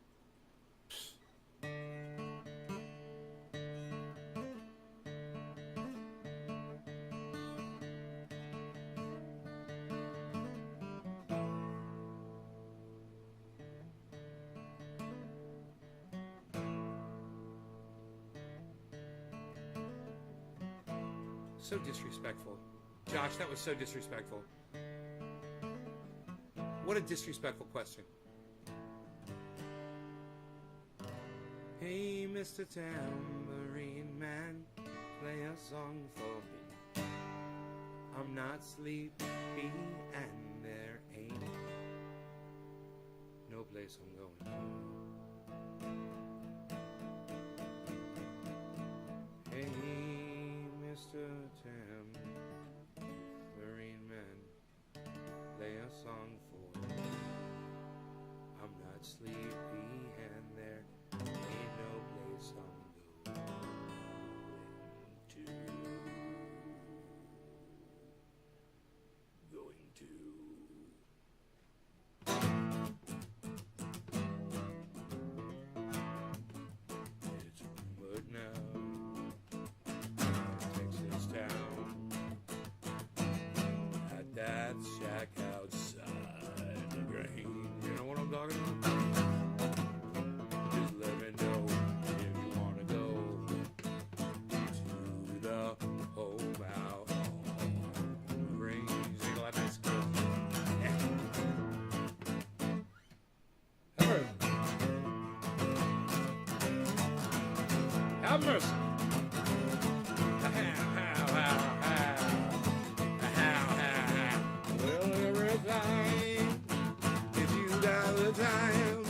So disrespectful. Josh, that was so disrespectful. What a disrespectful question. Hey, Mr. Tambourine Man, play a song for me. I'm not sleepy and there ain't no place I'm going to. Hey, Mr. Tambourine Man, play a song for me. I'm not sleepy and there ain't no place I'm going to. It's but now, Texas town, at that shack outside the grain. You know what I'm talking about? Just let me know if you wanna go to the home out on the range. You know, that's good. Have mercy. Well, every time, if you got the time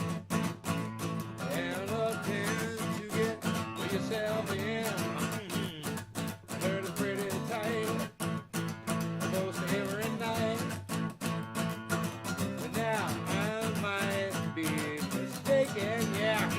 and a chance to get yourself in, I heard it's pretty tight, close to every night. But now I might be mistaken, yeah.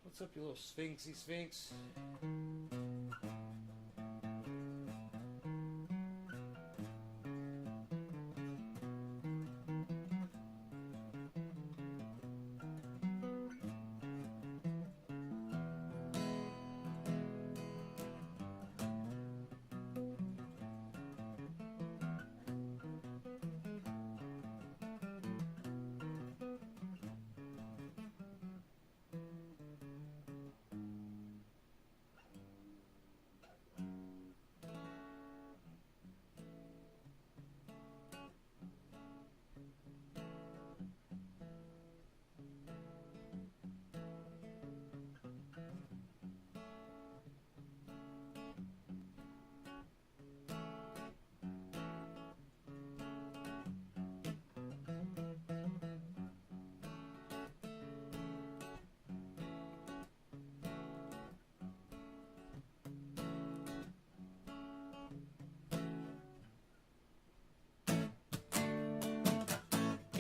What's up, you little sphinxy sphinx?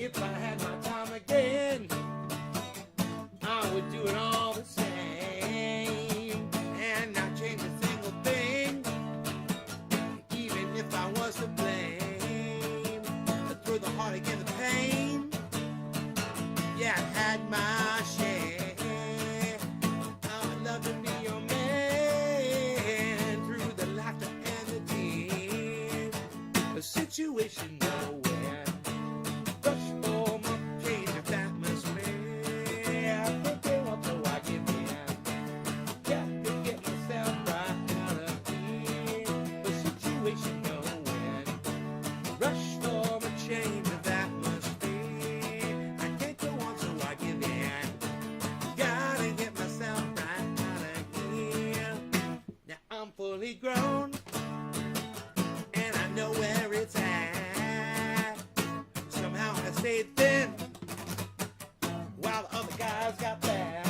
if I had my time again, I would do it all the same and not change a single thing, even if I was to blame. Through the heartache and the pain, yeah, I had my share. I'd love to be your man through the laughter and the tears. A situation nowhere. Rush for my change of atmosphere. I can't go on so I give in. Got to get myself right out of here. A situation nowhere. Rush for my change of atmosphere. I can't go on so I give in. Gotta get myself right out of here. Now I'm fully grown, and I know where it's at. Somehow I stayed thin, while the other guys got that.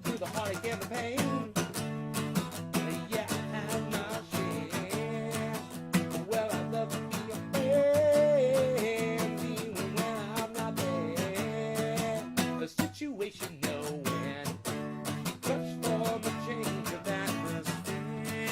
Through the heartache and the pain, yeah, I have my share. Well, I'd love to be a friend, even when I'm not there. A situation nowhere. Rush for the change of atmosphere.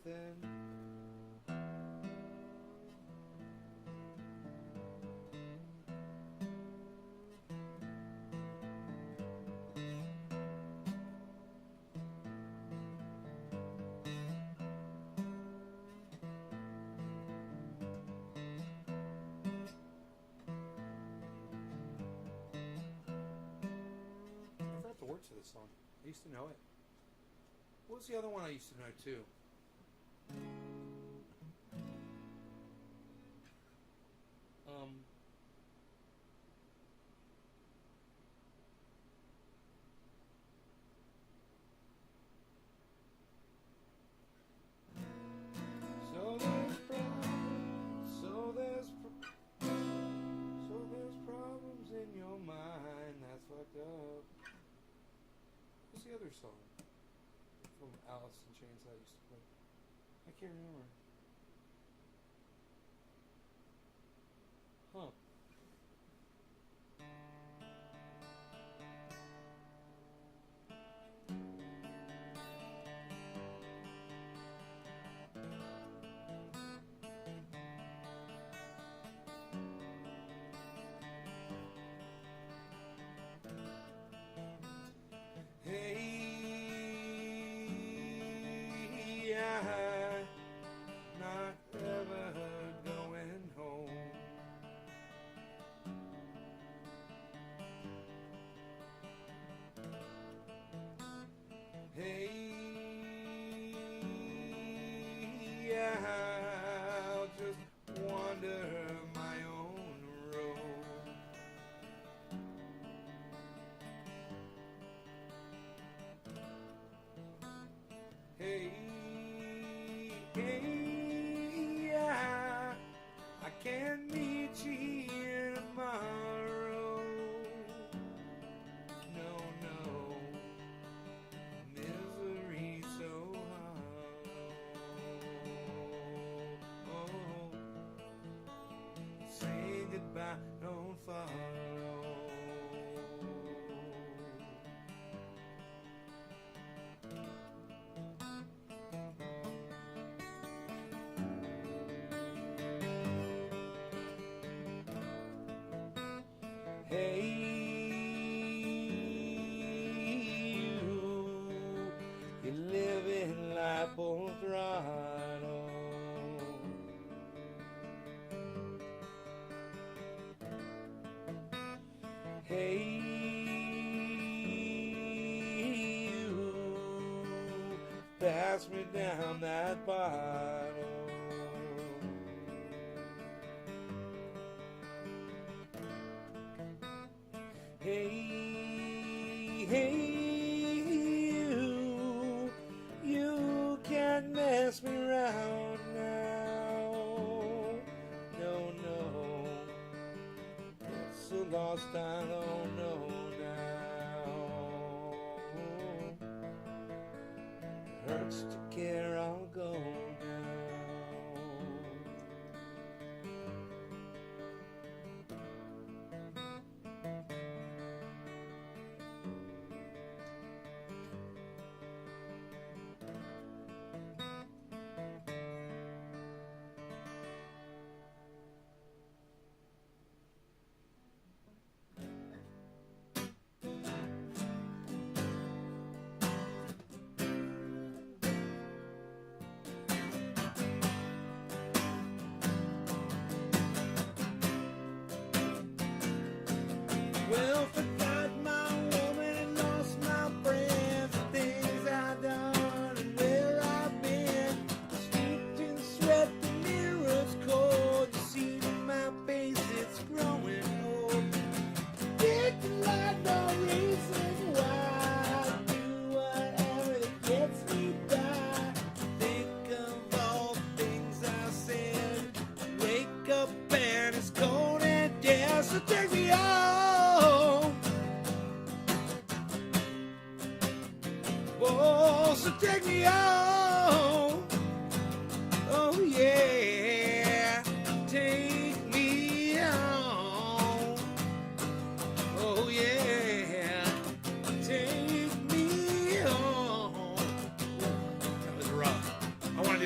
nothing. I forgot the words to this song. I used to know it. What was the other one I used to know too? So there's problems in your mind. That's fucked up. What's the other song from Alice in Chains that I used to play? I can't remember. Huh. Hey, I'm not ever going home. Hey, I'll just wander my own road. Hey, I can't meet you here tomorrow. No, misery so hollow. Say goodbye, don't follow. Hey, you live in life full throttle. Hey, you pass me down that bottle. Hey, you can't mess me around now. No, it's so lost I don't know now. Hurts to care, I'll go now.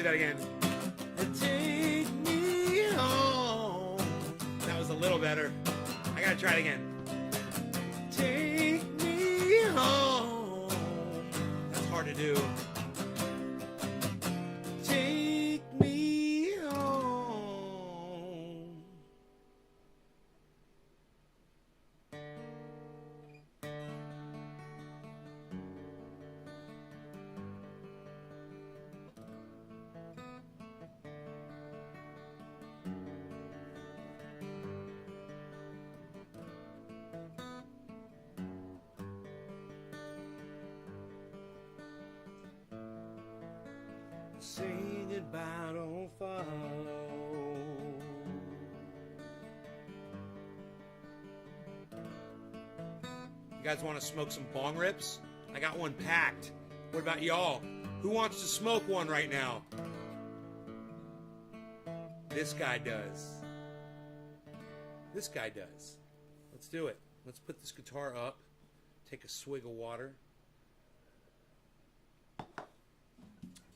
do that again. Take me home. That was a little better. I gotta try it again. Take me home. That's hard to do. Take me home. Say goodbye, don't follow. You guys want to smoke some bong rips? I got one packed. What about y'all? Who wants to smoke one right now? This guy does. This guy does. Let's do it. Let's put this guitar up. Take a swig of water.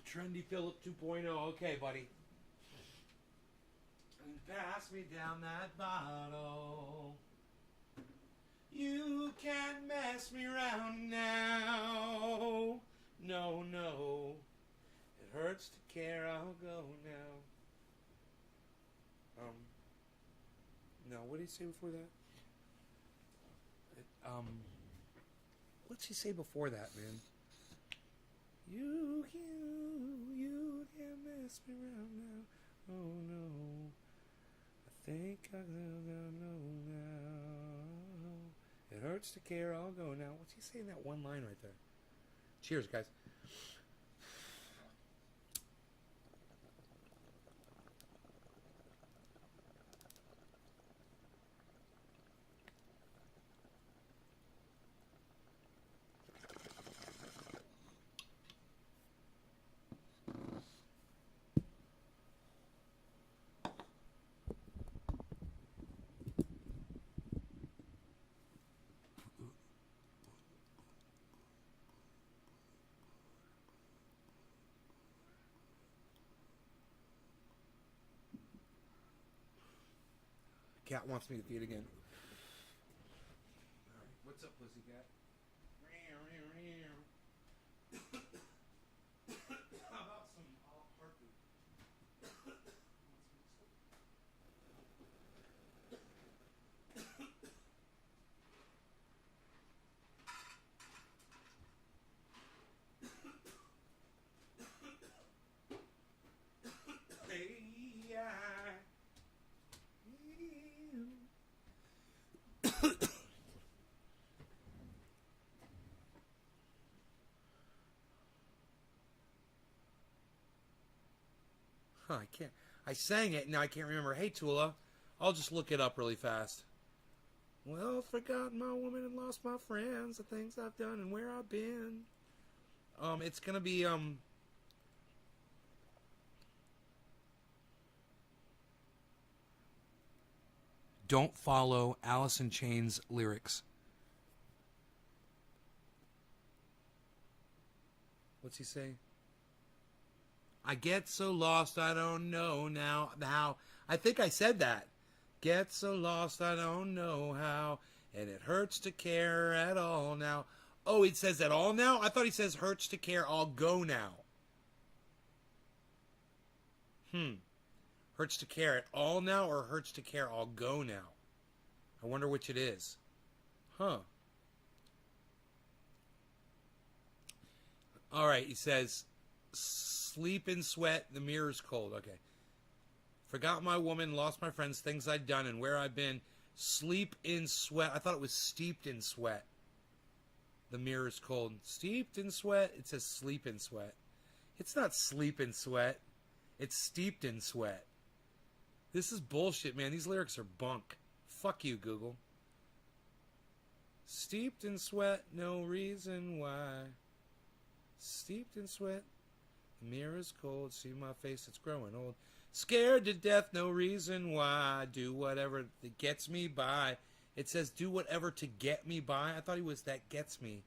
Trendy Philip 2.0. Okay, buddy. And pass me down that bottle. You can't mess me around now. No, no. It hurts to care. I'll go now. No, what did he say before that? What's he say before that, man? You can't mess me around now. Oh no, I think I know now. It hurts to care. I'll go now. What's he saying that one line right there? Cheers, guys. Cat wants me to feed again. All right. What's up, pussycat? How about some heartbeat? I can't. I sang it, now I can't remember. Hey, Tula, I'll just look it up really fast. Well, forgotten my woman and lost my friends, the things I've done and where I've been. It's gonna be, Don't follow Alice in Chains lyrics. What's he say? I get so lost I don't know now how. I think I said that. Get so lost I don't know how. And it hurts to care at all now. Oh, it says at all now? I thought he says hurts to care, I'll go now. Hurts to care at all now or hurts to care, I'll go now? I wonder which it is. Huh. All right, he says, sleep in sweat, the mirror's cold. Okay. Forgot my woman, lost my friends, things I'd done, and where I've been. Sleep in sweat. I thought it was steeped in sweat. The mirror's cold. Steeped in sweat. It says sleep in sweat. It's not sleep in sweat. It's steeped in sweat. This is bullshit, man. These lyrics are bunk. Fuck you, Google. Steeped in sweat, no reason why. Steeped in sweat. The mirror's cold. See my face, it's growing old. Scared to death, no reason why. Do whatever that gets me by. It says do whatever to get me by. I thought he was that gets me.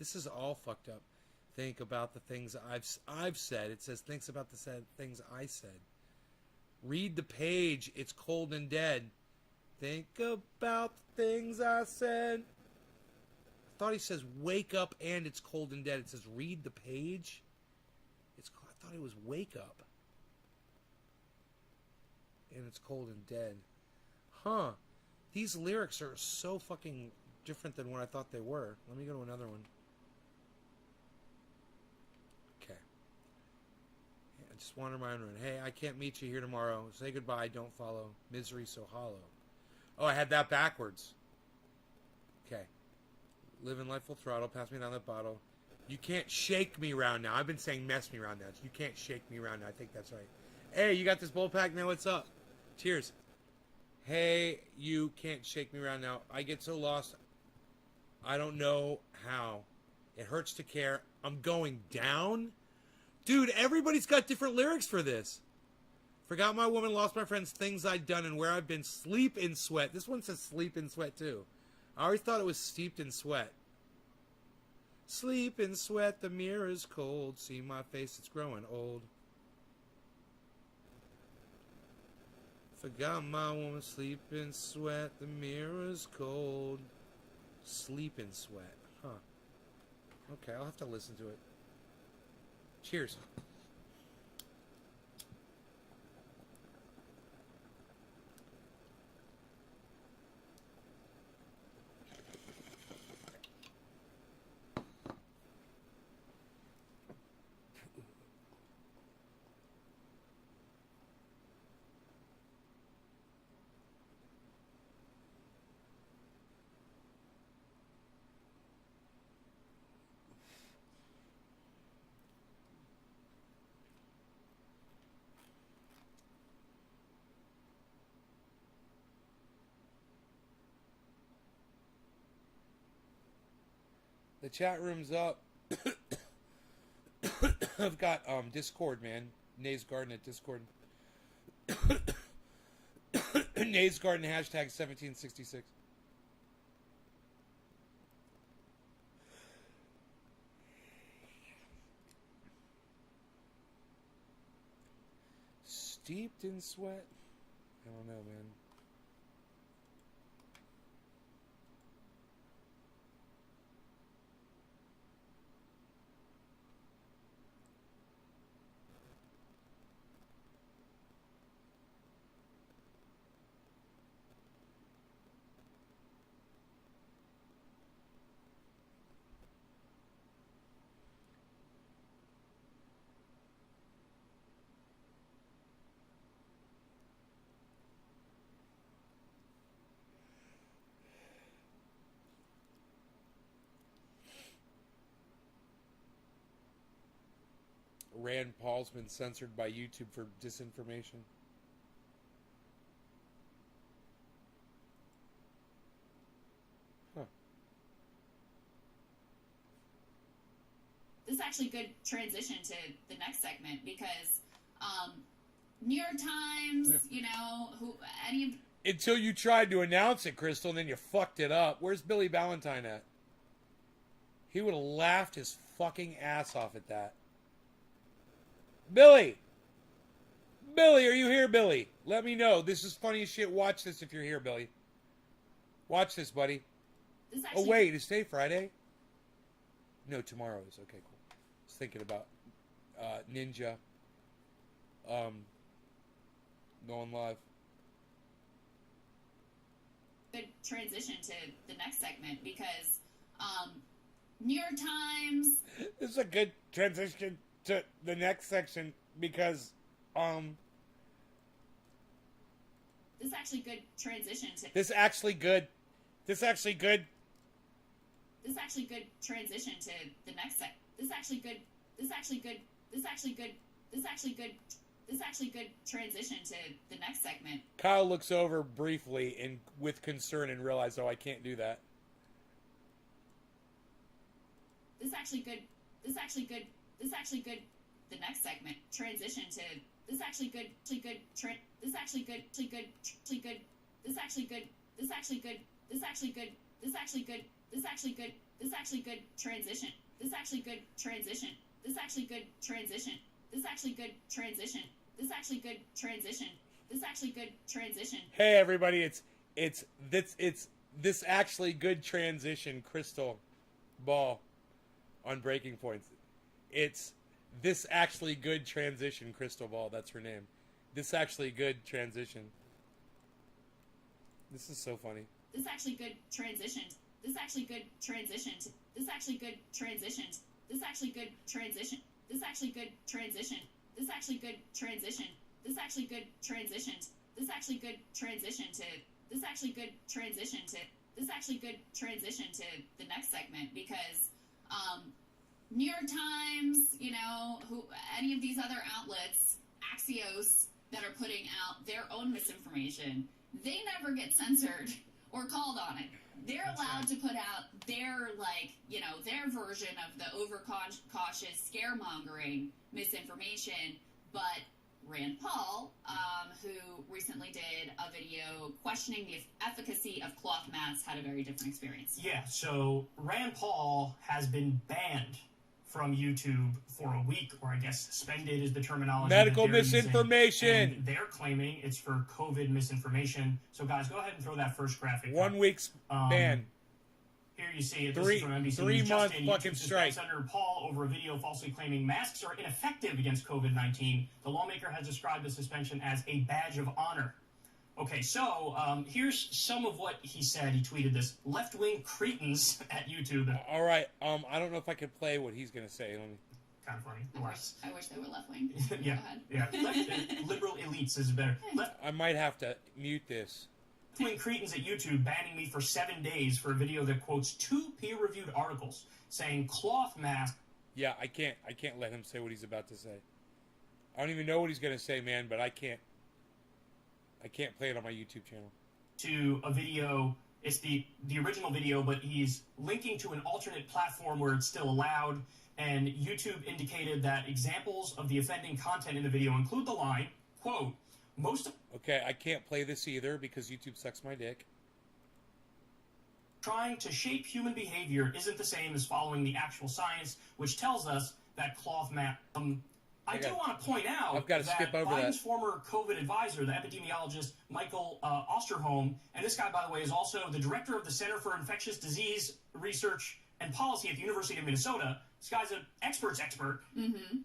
This is all fucked up. Think about the things I've said. It says, thinks about the things I said. Read the page. It's cold and dead. Think about the things I said. I thought he says, wake up and it's cold and dead. It says, read the page. I thought it was wake up. And it's cold and dead. Huh. These lyrics are so fucking different than what I thought they were. Let me go to another one. Okay. I just want to remind everyone, hey, I can't meet you here tomorrow. Say goodbye, don't follow. Misery so hollow. Oh, I had that backwards. Okay. Living life full throttle. Pass me down that bottle. You can't shake me around now. I've been saying mess me around now. You can't shake me around now. I think that's right. Hey, you got this bowl pack now? What's up? Cheers. Hey, you can't shake me around now. I get so lost. I don't know how. It hurts to care. I'm going down? Dude, everybody's got different lyrics for this. Forgot my woman, lost my friends, things I'd done, and where I've been. Sleep in sweat. This one says sleep in sweat, too. I always thought it was steeped in sweat. Sleep in sweat, the mirror's cold. See my face, it's growing old. Forgot my woman, sleep in sweat, the mirror's cold. Sleep in sweat. Huh. Okay, I'll have to listen to it. Cheers. The chat room's up. I've got Discord, man. Nays Garden at Discord. Nays Garden hashtag 1766. Steeped in sweat? I don't know, man. Rand Paul's been censored by YouTube for disinformation. Huh. This is actually a good transition to the next segment because New York Times, you know, Until you tried to announce it, Crystal, and then you fucked it up. Where's Billy Ballantyne at? He would have laughed his fucking ass off at that. Billy! Billy, are you here, Billy? Let me know. This is funny as shit. Watch this if you're here, Billy. Watch this, buddy. Oh, wait. Is today Friday? No, tomorrow is. Okay, cool. I was thinking about Ninja going live. good transition to the next segment because New York Times. This is a good transition to the next section because This is actually good transition to. This actually good Transition to the next sec. This actually good transition to the next segment. Kyle looks over briefly and with concern and realizes, oh, I can't do that. This actually good. The next segment transition to. This actually good transition. This actually good transition. This actually good transition. This actually good transition. This actually good transition. This actually good transition. Hey everybody, it's this actually good transition crystal ball on Breaking Points. It's this actually good transition crystal ball. That's her name. This actually good transition. This is so funny. This actually good transition. This actually good transition. This actually good transition. This actually good transition. This actually good transition. This actually good transition. This actually good transition. This actually good transition to this actually good transition to this actually good transition to the next segment, because New York Times, any of these other outlets, Axios, that are putting out their own misinformation, they never get censored or called on it. They're allowed to put out their, their version of the overcautious scaremongering misinformation, but Rand Paul, who recently did a video questioning the efficacy of cloth masks, had a very different experience. Yeah, so Rand Paul has been banned from YouTube for a week, or I guess suspended is the terminology. Medical that they're using, misinformation. and they're claiming it's for COVID misinformation. So guys, go ahead and throw that first graphic. 1 week's ban. Here you see it. This Three- is from NBC 3-month Justin, fucking YouTube strike. suspends Senator Paul over a video falsely claiming masks are ineffective against COVID-19. The lawmaker has described the suspension as a badge of honor. Okay, so here's some of what he said. He tweeted this: left-wing cretins at YouTube. All right. I don't know if I can play what he's gonna say. Let me. Kind of funny. I wish they were left wing. Yeah, Go ahead. yeah. Liberal elites is better. I might have to mute this. Left-wing cretins at YouTube banning me for 7 days for a video that quotes 2 peer-reviewed articles saying cloth masks. Yeah, I can't let him say what he's about to say. I don't even know what he's gonna say, man. But I can't play it on my YouTube channel. To a video, it's the original video, but he's linking to an alternate platform where it's still allowed. And YouTube indicated that examples of the offending content in the video include the line, quote, most of Okay, I can't play this either because YouTube sucks my dick. trying to shape human behavior isn't the same as following the actual science, which tells us that cloth mask. I do want to point out I've got to that skip over Biden's that. former COVID advisor, the epidemiologist Michael Osterholm, and this guy, by the way, is also the director of the Center for Infectious Disease Research and Policy at the University of Minnesota. This guy's an expert's expert. Mm-hmm.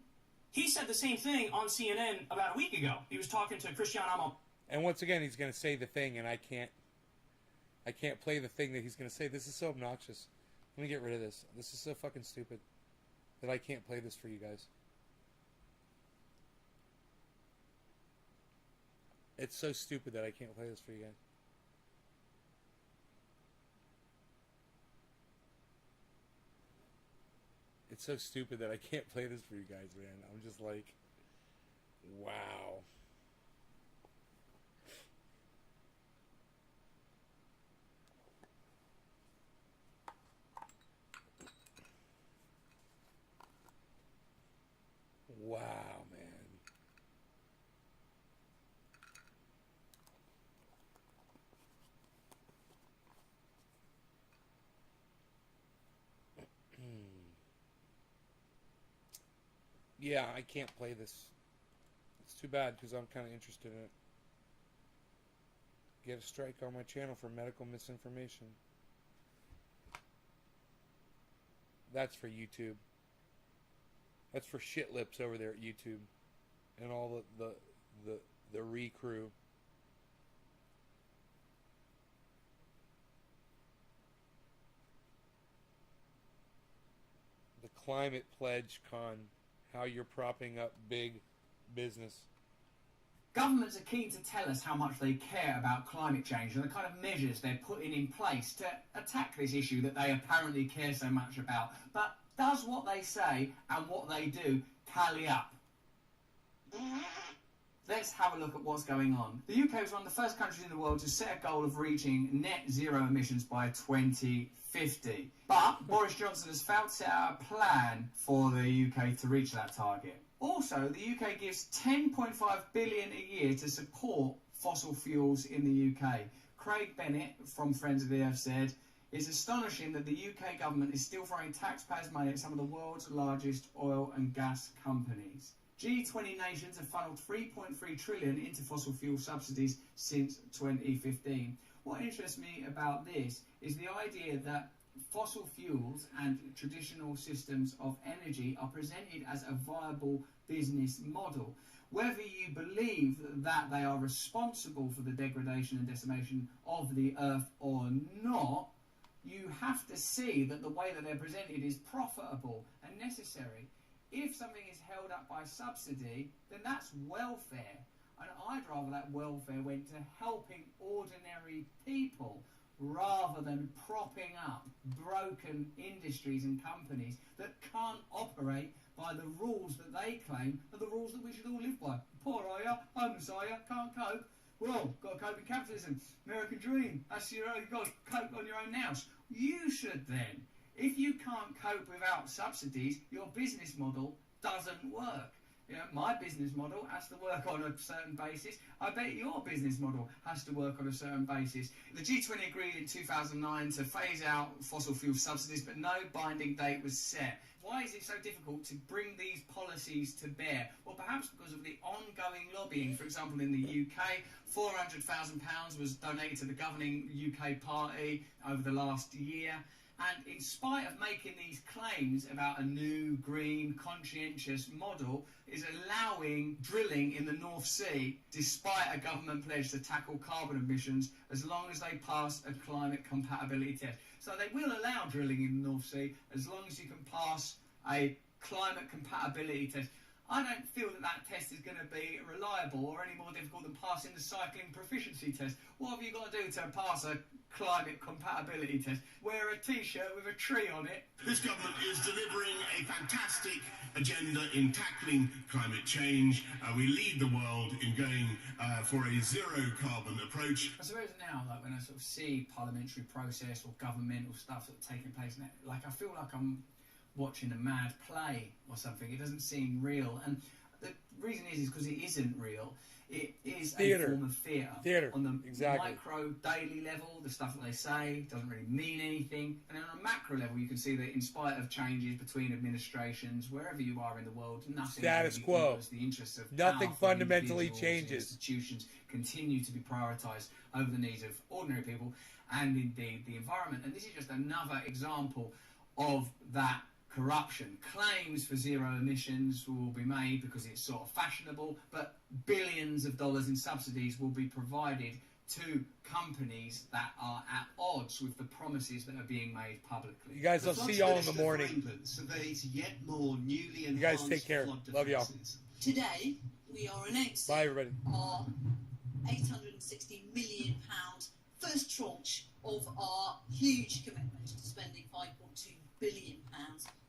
He said the same thing on CNN about a week ago. He was talking to Christiane Amon. And once again, he's going to say the thing, and I can't play the thing that he's going to say. This is so obnoxious. Let me get rid of this. This is so fucking stupid that I can't play this for you guys. It's so stupid that I can't play this for you guys. It's so stupid that I can't play this for you guys, man. I'm just like, wow. Wow, man. Yeah, I can't play this. It's too bad because I'm kind of interested in it. Get a strike on my channel for medical misinformation. That's for YouTube. That's for shit lips over there at YouTube and all the re-crew. The Climate Pledge Con. How you're propping up big business. Governments are keen to tell us how much they care about climate change and the kind of measures they're putting in place to attack this issue that they apparently care so much about. But does what they say and what they do tally up? Let's have a look at what's going on. The UK was one of the first countries in the world to set a goal of reaching net zero emissions by 2050. But Boris Johnson has failed to set out a plan for the UK to reach that target. Also, the UK gives $10.5 billion a year to support fossil fuels in the UK. Craig Bennett from Friends of the Earth said, It's astonishing that the UK government is still throwing taxpayers' money at some of the world's largest oil and gas companies. G20 nations have funneled 3.3 trillion into fossil fuel subsidies since 2015. What interests me about this is the idea that fossil fuels and traditional systems of energy are presented as a viable business model. Whether you believe that they are responsible for the degradation and decimation of the earth or not, you have to see that the way that they're presented is profitable and necessary. If something is held up by subsidy, then that's welfare. And I'd rather that welfare went to helping ordinary people rather than propping up broken industries and companies that can't operate by the rules that they claim are the rules that we should all live by. Poor are you? Homeless are you? Can't cope? Well, got to cope in capitalism. American dream. That's your own. You've got to cope on your own house. You should then. If you can't cope without subsidies, your business model doesn't work. You know, my business model has to work on a certain basis. I bet your business model has to work on a certain basis. The G20 agreed in 2009 to phase out fossil fuel subsidies, but no binding date was set. Why is it so difficult to bring these policies to bear? Well, perhaps because of the ongoing lobbying. For example, in the UK, £400,000 was donated to the governing UK party over the last year. And in spite of making these claims about a new, green, conscientious model, is allowing drilling in the North Sea, despite a government pledge to tackle carbon emissions, as long as they pass a climate compatibility test. So they will allow drilling in the North Sea as long as you can pass a climate compatibility test. I don't feel that that test is going to be reliable or any more difficult than passing the cycling proficiency test. What have you got to do to pass a climate compatibility test? Wear a T-shirt with a tree on it. This government is delivering a fantastic agenda in tackling climate change. We lead the world in going for a zero-carbon approach. I suppose now, like when I sort of see parliamentary process or governmental stuff sort of taking place, like I feel like I'm watching a mad play or something. It doesn't seem real, and the reason is because it isn't real. It is Theatre. a form of theatre. On the Exactly. micro daily level, the stuff that they say doesn't really mean anything, and then on a macro level, you can see that in spite of changes between administrations, wherever you are in the world, nothing Status really quo. equals the interests of Nothing powerful fundamentally individuals and changes. Institutions continue to be prioritised over the needs of ordinary people and indeed the environment. And this is just another example of that corruption. Claims for zero emissions will be made because it's sort of fashionable, but billions of dollars in subsidies will be provided to companies that are at odds with the promises that are being made publicly. You guys, I'll see y'all in the morning. England surveys yet more newly You guys enhanced take care. flood Love y'all. defences. Today, we are announcing Bye, everybody. our £860 million first tranche of our huge commitment to spending £5.2 billion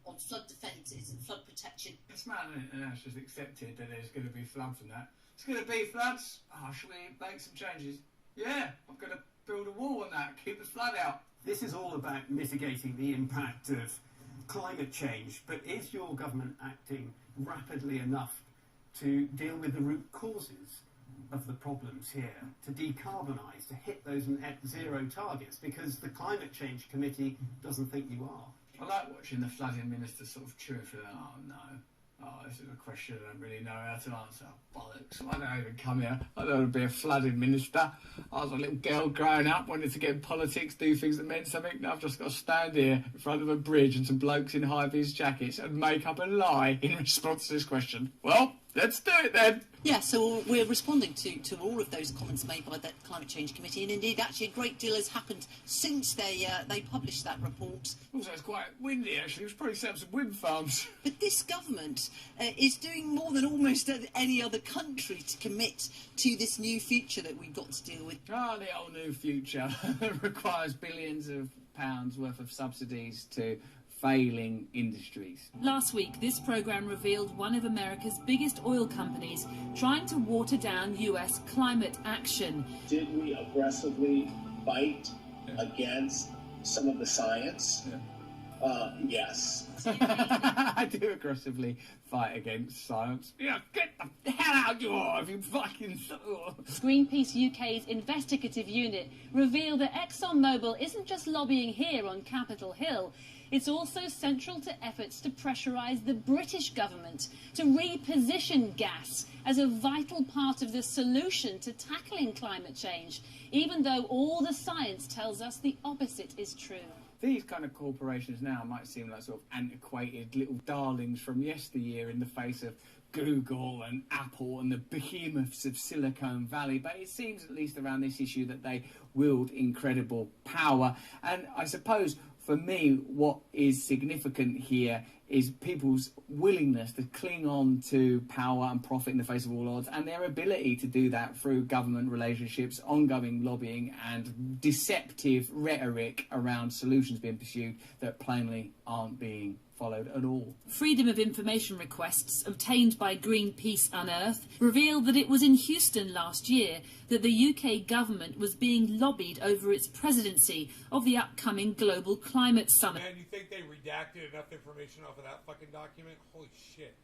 on flood defences and flood protection. It's mad, isn't it? And that's just accepted that there's going to be floods and that. It's going to be floods. Oh, should we make some changes? Yeah, I'm going to build a wall on that, keep the flood out. This is all about mitigating the impact of climate change, but is your government acting rapidly enough to deal with the root causes of the problems here, to decarbonise, to hit those net zero targets? Because the Climate Change Committee doesn't think you are. I like watching the flooding minister sort of chew for that. Oh no. Oh, this is a question I don't really know how to answer. Bollocks. I don't even come here. I don't want to be a flooding minister. I was a little girl growing up, wanted to get in politics, do things that meant something. Now I've just got to stand here in front of a bridge and some blokes in high-vis jackets and make up a lie in response to this question. Well, let's do it then. Yeah, so we're responding to all of those comments made by that Climate Change Committee, and indeed, actually, a great deal has happened since they published that report. Also, it's quite windy, actually. We should probably set up some wind farms. But this government is doing more than almost any other country to commit to this new future that we've got to deal with. Oh, the old new future requires billions of pounds worth of subsidies to failing industries. Last week, this programme revealed one of America's biggest oil companies trying to water down US climate action. Did we aggressively fight against some of the science Yes. I do aggressively fight against science. Yeah, get the hell out, you are, if you fucking... Greenpeace UK's investigative unit revealed that ExxonMobil isn't just lobbying here on Capitol Hill, it's also central to efforts to pressurise the British government to reposition gas as a vital part of the solution to tackling climate change, even though all the science tells us the opposite is true. These kind of corporations now might seem like sort of antiquated little darlings from yesteryear in the face of Google and Apple and the behemoths of Silicon Valley, but it seems, at least around this issue, that they wield incredible power. And I suppose, for me, what is significant here is people's willingness to cling on to power and profit in the face of all odds, and their ability to do that through government relationships, ongoing lobbying, and deceptive rhetoric around solutions being pursued that plainly aren't being followed at all. Freedom of information requests obtained by Greenpeace Unearth revealed that it was in Houston last year that the UK government was being lobbied over its presidency of the upcoming Global Climate Summit. Man, you think they redacted enough information off of that fucking document? Holy shit.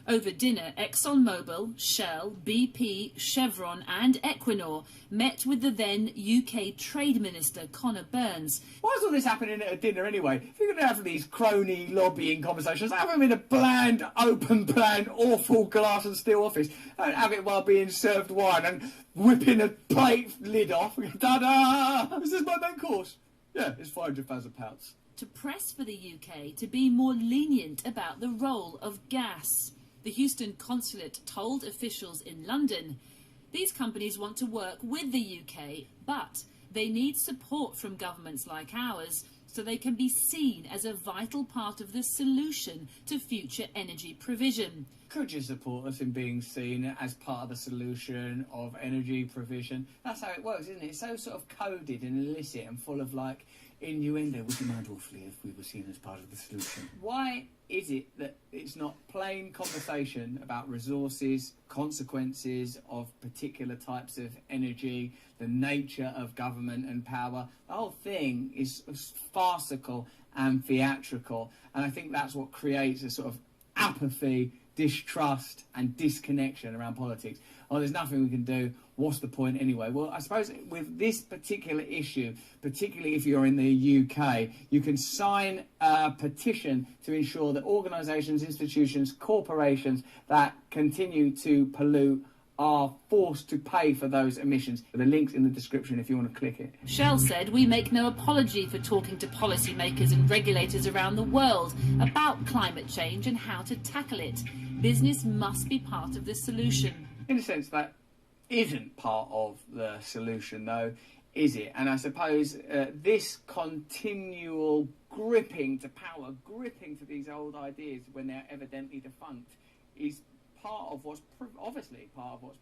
Over dinner, ExxonMobil, Shell, BP, Chevron and Equinor met with the then UK Trade Minister Conor Burns. Why is all this happening at a dinner anyway? If you're going to have these crony lobbying conversations, have them in a bland, open-plan, awful glass and steel office. Don't have it while being served wine and whipping a plate lid off. Ta-da! Is this my main course? Yeah, it's £500,000. To press for the UK to be more lenient about the role of gas. The Houston consulate told officials in London, these companies want to work with the UK, but they need support from governments like ours so they can be seen as a vital part of the solution to future energy provision. Could you support us in being seen as part of the solution of energy provision? That's how it works, isn't it? It's so sort of coded and illicit and full of, like, innuendo. Would you mind awfully if we were seen as part of the solution? Why is it that it's not plain conversation about resources, consequences of particular types of energy, the nature of government and power? The whole thing is farcical and theatrical, and I think that's what creates a sort of apathy, distrust and disconnection around politics. Oh, there's nothing we can do. What's the point anyway? Well, I suppose with this particular issue, particularly if you're in the UK, you can sign a petition to ensure that organisations, institutions, corporations that continue to pollute are forced to pay for those emissions. The link's in the description if you want to click it. Shell said, we make no apology for talking to policymakers and regulators around the world about climate change and how to tackle it. Business must be part of the solution. In a sense, that isn't part of the solution, though, is it? And I suppose this continual gripping to power, gripping to these old ideas when they're evidently defunct, is part of what's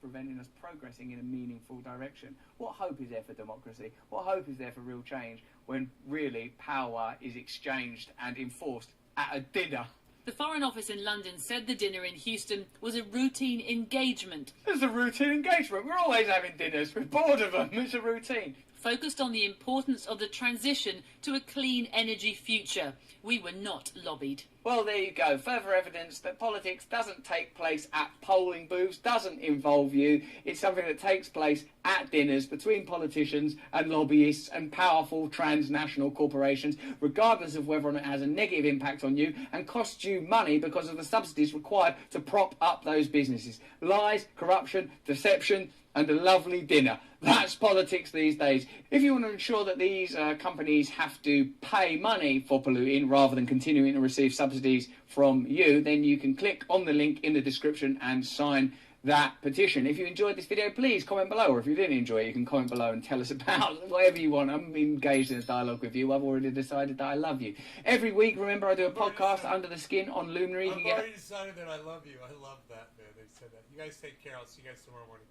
preventing us progressing in a meaningful direction. What hope is there for democracy? What hope is there for real change when really power is exchanged and enforced at a dinner? The Foreign Office in London said the dinner in Houston was a routine engagement. It's a routine engagement. We're always having dinners. We're bored of them. It's a routine. Focused on the importance of the transition to a clean energy future. We were not lobbied. Well, there you go. Further evidence that politics doesn't take place at polling booths, doesn't involve you. It's something that takes place at dinners between politicians and lobbyists and powerful transnational corporations, regardless of whether or not it has a negative impact on you and costs you money because of the subsidies required to prop up those businesses. Lies, corruption, deception, and a lovely dinner. That's politics these days. If you want to ensure that these companies have to pay money for polluting rather than continuing to receive subsidies from you, then you can click on the link in the description and sign that petition. If you enjoyed this video, please comment below, or if you didn't enjoy it, you can comment below and tell us about whatever you want. I'm engaged in a dialogue with you. I've already decided that I love you. Every week, remember, I do a podcast, Under the Skin, on Luminary. I've already decided that I love you. I love that, man. They said that. You guys take care. I'll see you guys tomorrow morning.